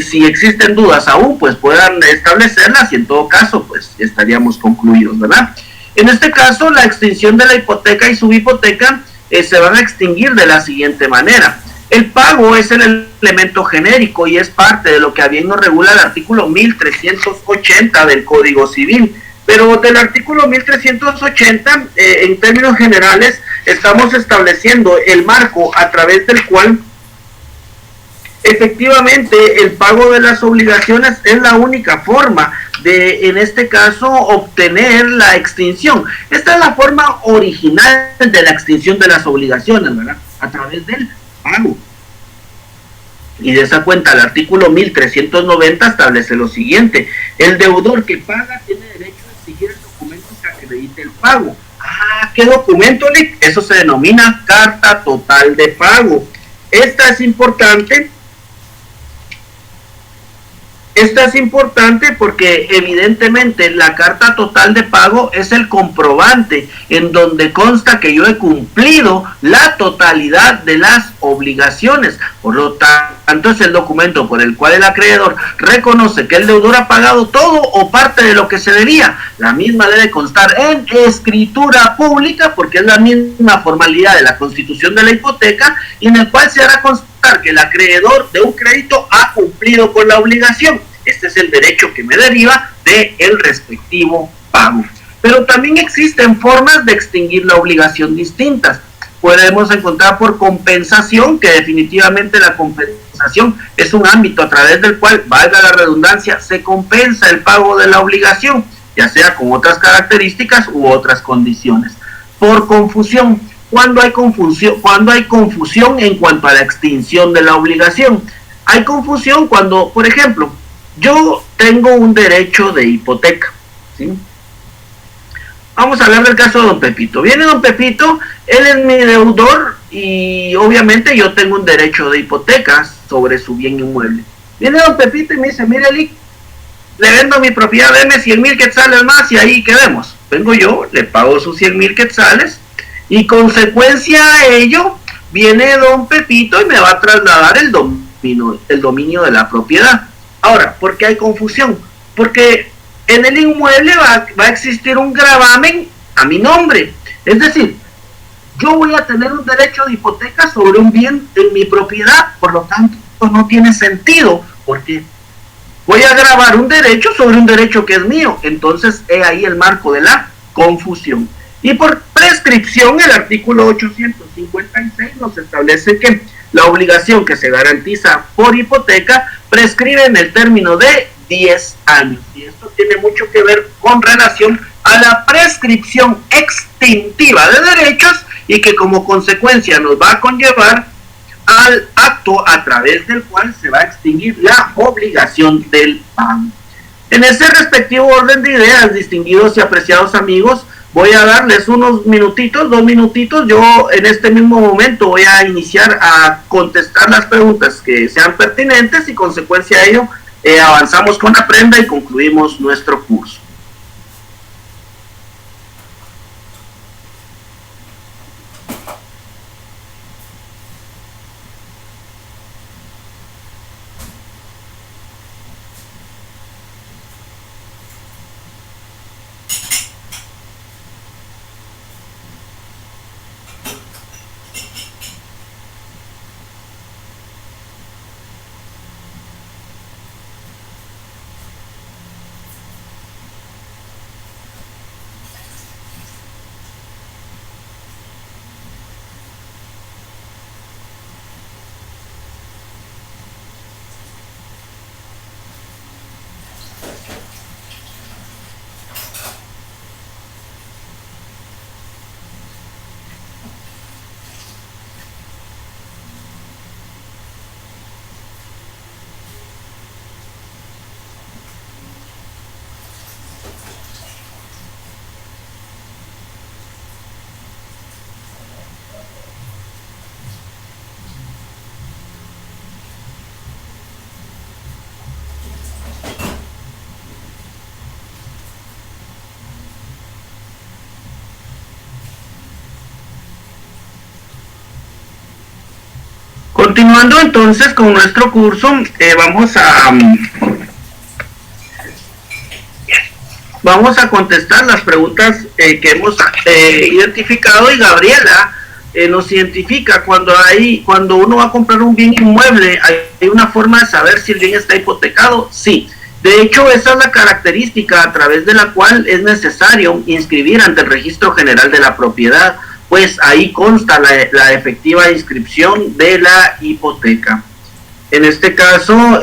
si existen dudas aún, pues puedan establecerlas, y en todo caso pues estaríamos concluidos, ¿verdad? En este caso, la extinción de la hipoteca y subhipoteca se van a extinguir de la siguiente manera. El pago es el elemento genérico y es parte de lo que a bien nos regula el artículo 1380 del Código Civil. Pero del artículo 1380, en términos generales, estamos estableciendo el marco a través del cual efectivamente el pago de las obligaciones es la única forma de, en este caso, obtener la extinción. Esta es la forma original de la extinción de las obligaciones, ¿verdad? A través del pago. Y de esa cuenta, el artículo 1390 establece lo siguiente: el deudor que paga tiene derecho a exigir el documento que acredite el pago. ¿Qué documento, Nick? Eso se denomina carta total de pago. Esta es importante porque evidentemente la carta total de pago es el comprobante en donde consta que yo he cumplido la totalidad de las obligaciones. Por lo tanto, es el documento por el cual el acreedor reconoce que el deudor ha pagado todo o parte de lo que se debía. La misma debe constar en escritura pública, porque es la misma formalidad de la constitución de la hipoteca, y en el cual se hará constar que el acreedor de un crédito ha cumplido con la obligación. Este es el derecho que me deriva del respectivo pago. Pero también existen formas de extinguir la obligación distintas. Podemos encontrar por compensación, que definitivamente la compensación es un ámbito a través del cual, valga la redundancia, se compensa el pago de la obligación, ya sea con otras características u otras condiciones. Por confusión, cuando hay confusión en cuanto a la extinción de la obligación. Hay confusión cuando, por ejemplo, yo tengo un derecho de hipoteca, ¿sí? Vamos a hablar del caso de don Pepito. Viene don Pepito, él es mi deudor y obviamente yo tengo un derecho de hipoteca sobre su bien inmueble. Viene don Pepito y me dice: mire, Lick, le vendo mi propiedad, deme 100,000 quetzales más y ahí quedemos. Vengo yo, le pago sus 100,000 quetzales y consecuencia a ello viene don Pepito y me va a trasladar el dominio de la propiedad. Ahora, ¿por qué hay confusión? Porque en el inmueble va a existir un gravamen a mi nombre. Es decir, yo voy a tener un derecho de hipoteca sobre un bien en mi propiedad, por lo tanto, no tiene sentido, porque voy a gravar un derecho sobre un derecho que es mío. Entonces, he ahí el marco de la confusión. Y por prescripción, el artículo 856 nos establece que la obligación que se garantiza por hipoteca prescribe en el término de 10 años. Y esto tiene mucho que ver con relación a la prescripción extintiva de derechos, y que como consecuencia nos va a conllevar al acto a través del cual se va a extinguir la obligación del pago. En ese respectivo orden de ideas, distinguidos y apreciados amigos, voy a darles unos minutitos, 2 minutitos. Yo en este mismo momento voy a iniciar a contestar las preguntas que sean pertinentes, y consecuencia de ello avanzamos con Aprenda y concluimos nuestro curso. Continuando entonces con nuestro curso, vamos a contestar las preguntas que hemos identificado, y Gabriela nos identifica cuando uno va a comprar un bien inmueble, hay una forma de saber si el bien está hipotecado. Sí, de hecho esa es la característica a través de la cual es necesario inscribir ante el Registro General de la Propiedad, pues ahí consta la efectiva inscripción de la hipoteca. En este caso,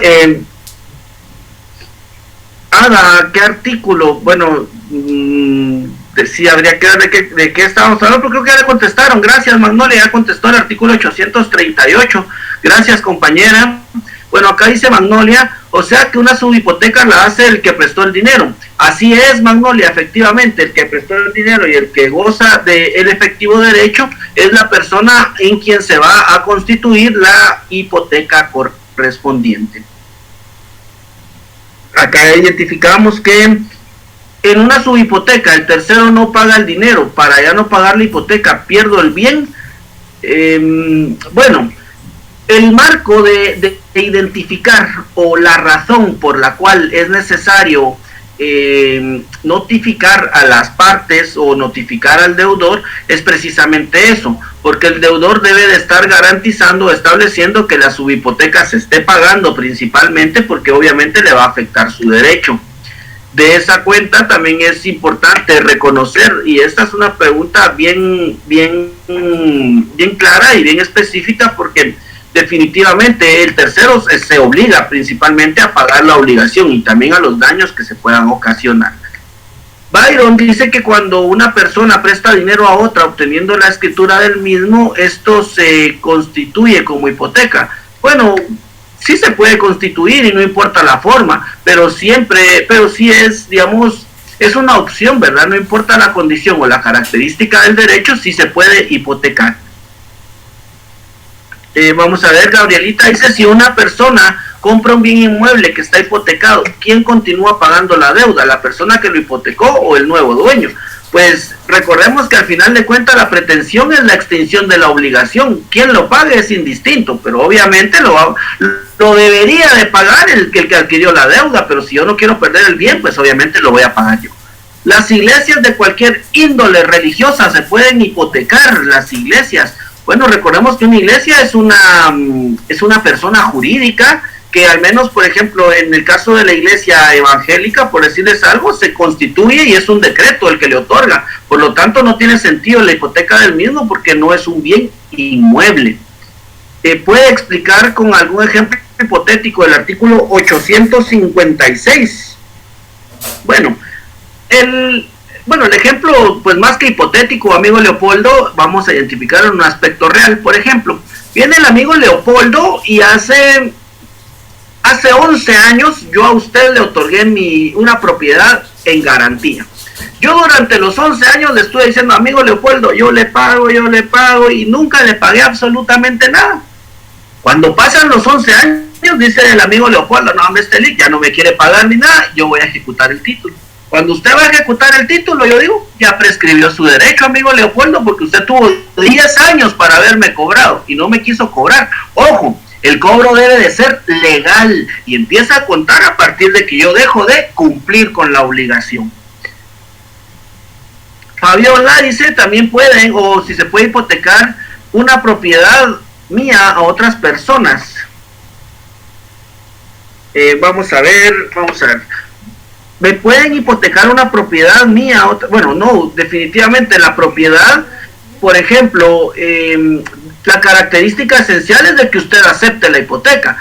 Ada, ¿qué artículo? Bueno, sí, habría que ver de qué estábamos hablando, pero creo que ya le contestaron. Gracias, Magnolia, ya contestó el artículo 838. Gracias, compañera. Bueno, acá dice Magnolia, o sea que una subhipoteca la hace el que prestó el dinero. Así es, Magnolia, efectivamente, el que prestó el dinero y el que goza del efectivo derecho es la persona en quien se va a constituir la hipoteca correspondiente. Acá identificamos que en una subhipoteca el tercero no paga el dinero, para ya no pagar la hipoteca pierdo el bien. Bueno, el marco de identificar o la razón por la cual es necesario notificar a las partes o notificar al deudor es precisamente eso, porque el deudor debe de estar garantizando, estableciendo que la subhipoteca se esté pagando, principalmente porque obviamente le va a afectar su derecho. De esa cuenta también es importante reconocer, y esta es una pregunta bien clara y bien específica, porque definitivamente el tercero se obliga principalmente a pagar la obligación y también a los daños que se puedan ocasionar. Byron dice que cuando una persona presta dinero a otra obteniendo la escritura del mismo, esto se constituye como hipoteca. Bueno, sí se puede constituir y no importa la forma, pero sí es, digamos, es una opción, ¿verdad? No importa la condición o la característica del derecho, sí se puede hipotecar. Vamos a ver, Gabrielita dice, si una persona compra un bien inmueble que está hipotecado, ¿quién continúa pagando la deuda? ¿La persona que lo hipotecó o el nuevo dueño? Pues recordemos que al final de cuentas la pretensión es la extinción de la obligación. Quien lo pague es indistinto, pero obviamente lo debería de pagar el que adquirió la deuda, pero si yo no quiero perder el bien, pues obviamente lo voy a pagar yo. Las iglesias de cualquier índole religiosa se pueden hipotecar. Las iglesias, bueno, recordemos que una iglesia es una persona jurídica que, al menos, por ejemplo, en el caso de la iglesia evangélica, por decirles algo, se constituye y es un decreto el que le otorga. Por lo tanto, no tiene sentido la hipoteca del mismo porque no es un bien inmueble. ¿Puede explicar con algún ejemplo hipotético el artículo 856? Bueno, el ejemplo, pues más que hipotético, amigo Leopoldo, vamos a identificar un aspecto real. Por ejemplo, viene el amigo Leopoldo y hace 11 años yo a usted le otorgué una propiedad en garantía. Yo durante los 11 años le estuve diciendo, amigo Leopoldo, yo le pago, y nunca le pagué absolutamente nada. Cuando pasan los 11 años, dice el amigo Leopoldo, no, ya no me quiere pagar ni nada, yo voy a ejecutar el título. Cuando usted va a ejecutar el título, yo digo, ya prescribió su derecho, amigo Leopoldo, porque usted tuvo 10 años para haberme cobrado y no me quiso cobrar. Ojo, el cobro debe de ser legal y empieza a contar a partir de que yo dejo de cumplir con la obligación. Fabiola dice, también pueden, o si se puede hipotecar una propiedad mía a otras personas. Vamos a ver. ¿Me pueden hipotecar una propiedad mía a otra? Bueno, no, definitivamente la propiedad, por ejemplo, la característica esencial es de que usted acepte la hipoteca.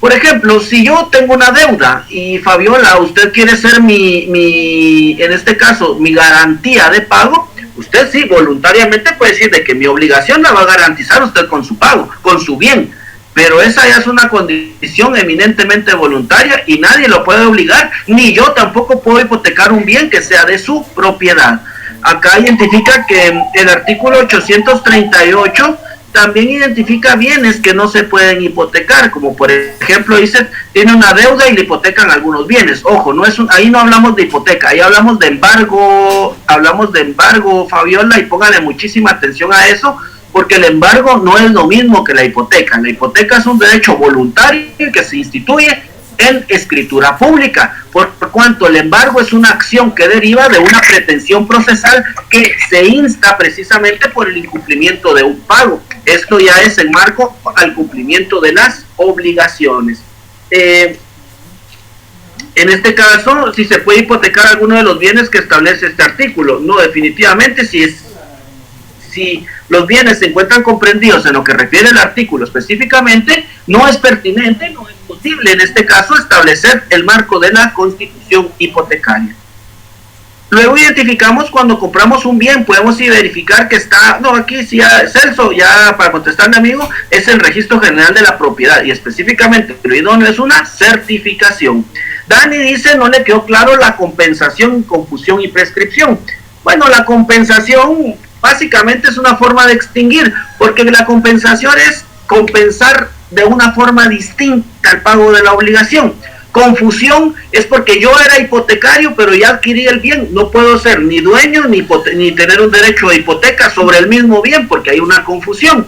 Por ejemplo, si yo tengo una deuda y Fabiola, usted quiere ser en este caso, mi garantía de pago, usted sí, voluntariamente puede decir de que mi obligación la va a garantizar usted con su pago, con su bien. Pero esa ya es una condición eminentemente voluntaria y nadie lo puede obligar, ni yo tampoco puedo hipotecar un bien que sea de su propiedad. Acá identifica que el artículo 838 también identifica bienes que no se pueden hipotecar, como por ejemplo dice, tiene una deuda y le hipotecan algunos bienes. Ojo, ahí no hablamos de hipoteca, ahí hablamos de embargo, Fabiola, y póngale muchísima atención a eso. porque el embargo no es lo mismo que la hipoteca. La hipoteca es un derecho voluntario que se instituye en escritura pública, por cuanto el embargo es una acción que deriva de una pretensión procesal que se insta precisamente por el incumplimiento de un pago. Esto ya es en marco al cumplimiento de las obligaciones. En este caso, si se puede hipotecar alguno de los bienes que establece este artículo. No, definitivamente, si los bienes se encuentran comprendidos en lo que refiere el artículo específicamente, no es pertinente, no es posible en este caso establecer el marco de la constitución hipotecaria. Luego identificamos cuando compramos un bien, podemos verificar que está, no, aquí sí, Celso, ya para contestarle amigo, es el registro general de la propiedad y específicamente lo idóneo es una certificación. Dani dice, no le quedó claro la compensación, confusión y prescripción. Bueno, la compensación básicamente es una forma de extinguir, porque la compensación es compensar de una forma distinta al pago de la obligación. Confusión es porque yo era hipotecario, pero ya adquirí el bien, no puedo ser ni dueño ni tener un derecho de hipoteca sobre el mismo bien, porque hay una confusión.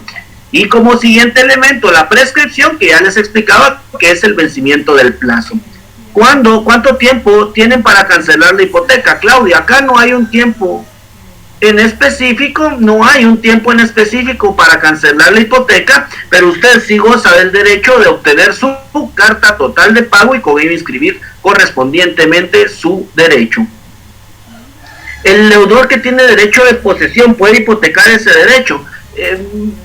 Y como siguiente elemento, la prescripción, que ya les explicaba, que es el vencimiento del plazo. ¿Cuánto tiempo tienen para cancelar la hipoteca? Claudia, acá no hay un tiempo en específico, no hay un tiempo en específico para cancelar la hipoteca, pero usted sí goza del derecho de obtener su carta total de pago y con ello inscribir correspondientemente su derecho. El deudor que tiene derecho de posesión puede hipotecar ese derecho.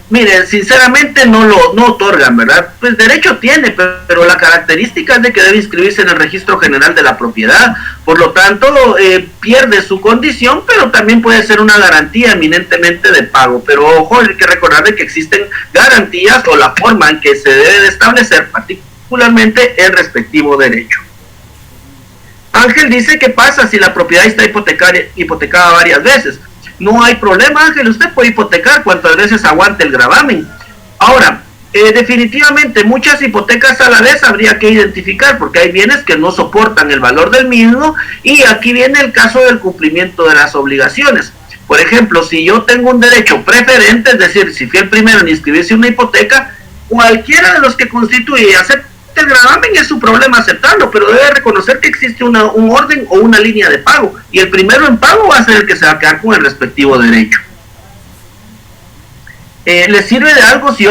Miren, sinceramente no otorgan, ¿verdad? Pues derecho tiene, pero la característica es de que debe inscribirse en el registro general de la propiedad, por lo tanto pierde su condición, pero también puede ser una garantía eminentemente de pago. Pero ojo, hay que recordar de que existen garantías o la forma en que se debe de establecer particularmente el respectivo derecho. Ángel dice, ¿qué pasa si la propiedad está hipotecada varias veces? No hay problema, Ángel, usted puede hipotecar cuantas veces aguante el gravamen. Ahora, definitivamente muchas hipotecas a la vez habría que identificar, porque hay bienes que no soportan el valor del mismo, y aquí viene el caso del cumplimiento de las obligaciones. Por ejemplo, si yo tengo un derecho preferente, es decir, si fui el primero en inscribirse una hipoteca, cualquiera de los que constituye y acepta el gravamen es su problema aceptarlo, pero debe reconocer que existe un orden o una línea de pago, y el primero en pago va a ser el que se va a quedar con el respectivo derecho. ¿Le sirve de algo si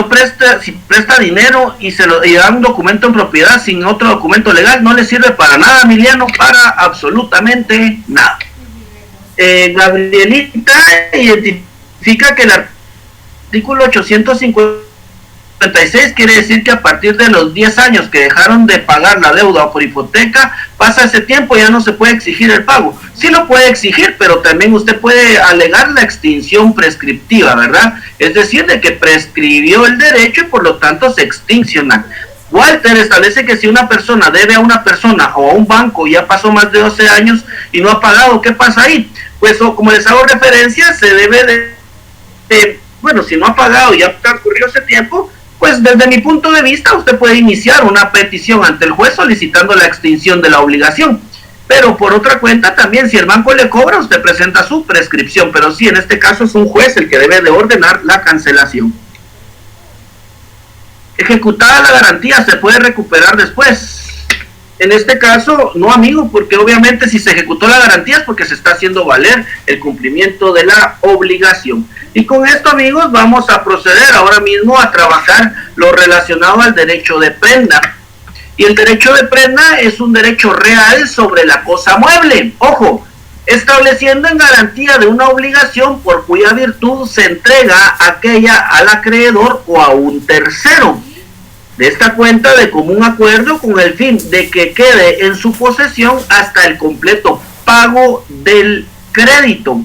presta dinero y da un documento en propiedad sin otro documento legal? No le sirve para nada, Emiliano, para absolutamente nada. Gabrielita identifica que el artículo 856 quiere decir que a partir de los 10 años que dejaron de pagar la deuda por hipoteca, pasa ese tiempo y ya no se puede exigir el pago. Sí lo puede exigir, pero también usted puede alegar la extinción prescriptiva, ¿verdad? Es decir, de que prescribió el derecho y por lo tanto se extinciona. Walter establece que si una persona debe a una persona o a un banco y ya pasó más de 12 años y no ha pagado, ¿qué pasa ahí? Pues como les hago referencia, se debe bueno, si no ha pagado y ya transcurrió ese tiempo, pues desde mi punto de vista usted puede iniciar una petición ante el juez solicitando la extinción de la obligación. Pero por otra cuenta también, si el banco le cobra, usted presenta su prescripción, pero sí, en este caso es un juez el que debe de ordenar la cancelación. Ejecutada la garantía, ¿se puede recuperar después? En este caso, no, amigo, porque obviamente si se ejecutó la garantía es porque se está haciendo valer el cumplimiento de la obligación. Y con esto, amigos, vamos a proceder ahora mismo a trabajar lo relacionado al derecho de prenda. Y el derecho de prenda es un derecho real sobre la cosa mueble. Ojo, estableciendo en garantía de una obligación por cuya virtud se entrega aquella al acreedor o a un tercero. De esta cuenta de común acuerdo con el fin de que quede en su posesión hasta el completo pago del crédito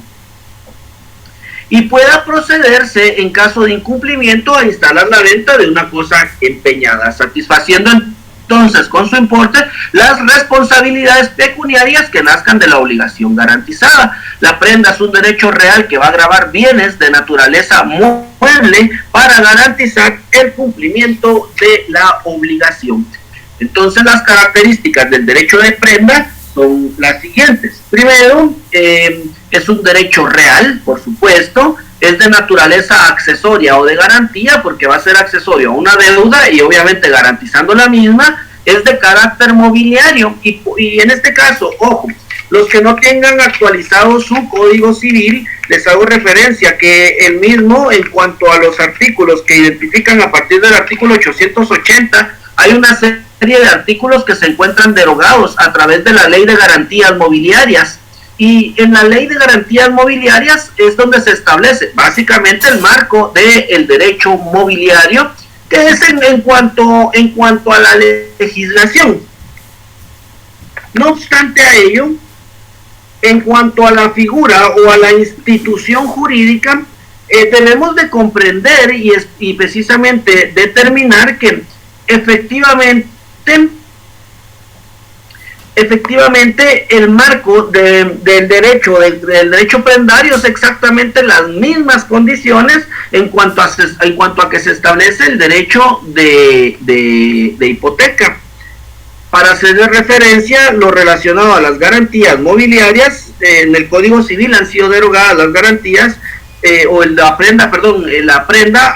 y pueda procederse en caso de incumplimiento a instalar la venta de una cosa empeñada, satisfaciendo entonces con su importe las responsabilidades pecuniarias que nazcan de la obligación garantizada. La prenda es un derecho real que va a gravar bienes de naturaleza mueble para garantizar el cumplimiento de la obligación. Entonces las características del derecho de prenda son las siguientes. Primero, es un derecho real, por supuesto. es de naturaleza accesoria o de garantía, porque va a ser accesorio a una deuda y obviamente garantizando la misma, es de carácter mobiliario. Y en este caso, ojo, los que no tengan actualizado su código civil, les hago referencia que el mismo, en cuanto a los artículos que identifican a partir del artículo 880, hay una serie de artículos que se encuentran derogados a través de la Ley de Garantías Mobiliarias. Y en la Ley de Garantías Mobiliarias es donde se establece básicamente el marco del derecho mobiliario, que es en cuanto a la legislación. No obstante a ello, en cuanto a la figura o a la institución jurídica, debemos de comprender y precisamente determinar que efectivamente el marco del derecho prendario es exactamente las mismas condiciones en cuanto a que se establece el derecho de hipoteca. Para hacer referencia, lo relacionado a las garantías mobiliarias, en el Código Civil han sido derogadas las garantías, la prenda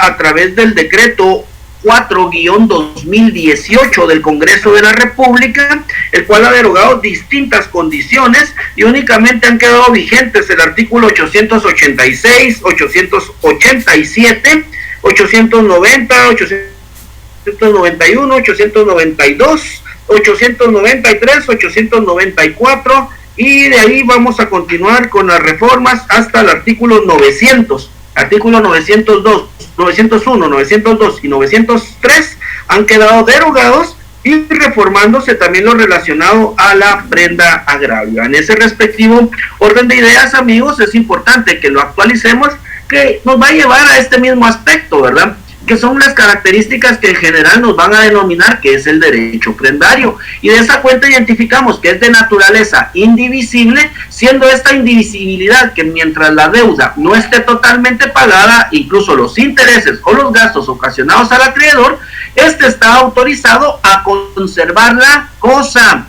a través del decreto 4-2018 del Congreso de la República, el cual ha derogado distintas condiciones y únicamente han quedado vigentes el artículo 886, 887, 890, 891, 892, 893, 894, y de ahí vamos a continuar con las reformas hasta el artículo 900. Artículo 902, 901, 902 y 903 han quedado derogados y reformándose también lo relacionado a la prenda agravio. En ese respectivo orden de ideas, amigos, es importante que lo actualicemos, que nos va a llevar a este mismo aspecto, ¿verdad? Que son las características que en general nos van a denominar que es el derecho prendario, y de esa cuenta identificamos que es de naturaleza indivisible, siendo esta indivisibilidad que mientras la deuda no esté totalmente pagada, incluso los intereses o los gastos ocasionados al acreedor, este está autorizado a conservar la cosa,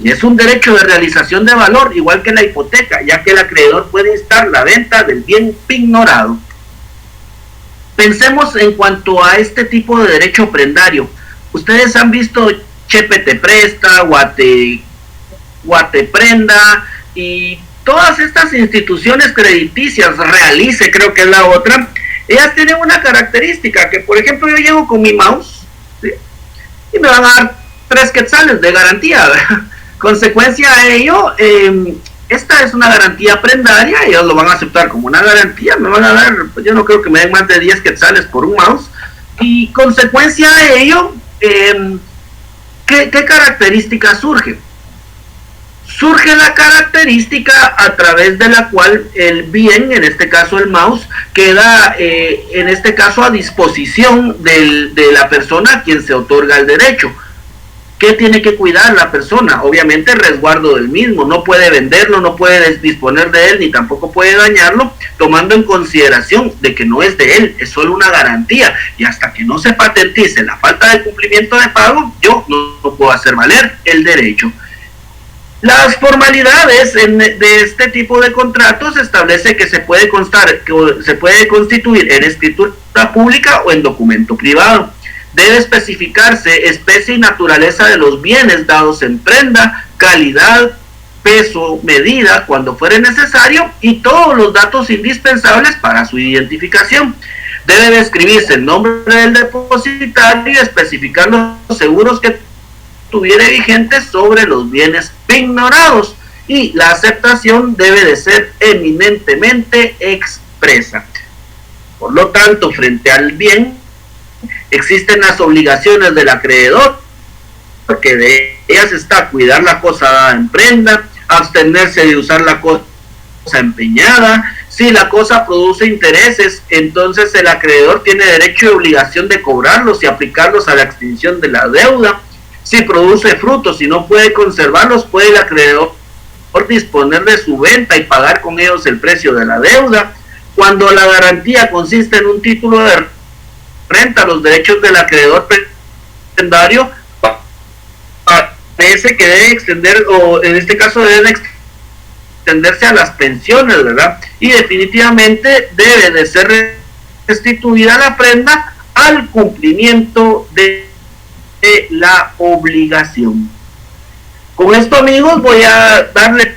y es un derecho de realización de valor, igual que la hipoteca, ya que el acreedor puede instar la venta del bien pignorado. Pensemos en cuanto a este tipo de derecho prendario. Ustedes han visto Chepe te presta, Guate prenda y todas estas instituciones crediticias, Realice creo que es la otra, ellas tienen una característica, que por ejemplo yo llego con mi mouse, ¿sí?, y me van a dar 3 quetzales de garantía, ¿verdad? Consecuencia a ello, esta es una garantía prendaria, ellos lo van a aceptar como una garantía, me van a dar, pues yo no creo que me den más de 10 quetzales por un mouse, y consecuencia de ello, ¿qué característica surge? Surge la característica a través de la cual el bien, en este caso el mouse, queda en este caso a disposición de la persona a quien se otorga el derecho. ¿Qué tiene que cuidar la persona? Obviamente el resguardo del mismo, no puede venderlo, no puede disponer de él, ni tampoco puede dañarlo, tomando en consideración de que no es de él, es solo una garantía, y hasta que no se patentice la falta de cumplimiento de pago, yo no puedo hacer valer el derecho. Las formalidades de este tipo de contratos establece que se puede constituir en escritura pública o en documento privado. Debe especificarse especie y naturaleza de los bienes dados en prenda, calidad, peso, medida, cuando fuere necesario, y todos los datos indispensables para su identificación. Debe describirse el nombre del depositario y especificar los seguros que tuviere vigentes sobre los bienes pignorados, y la aceptación debe de ser eminentemente expresa. Por lo tanto, frente al bien, existen las obligaciones del acreedor, porque de ellas está cuidar la cosa dada en prenda, abstenerse de usar la cosa empeñada. Si la cosa produce intereses, entonces el acreedor tiene derecho y obligación de cobrarlos y aplicarlos a la extinción de la deuda. Si produce frutos y no puede conservarlos, puede el acreedor disponer de su venta y pagar con ellos el precio de la deuda. Cuando la garantía consiste en un título de renta, los derechos del acreedor prendario parece que deben extender, o en este caso deben extenderse a las pensiones, ¿verdad? Y definitivamente debe de ser restituida la prenda al cumplimiento de la obligación. Con esto, amigos, voy a darle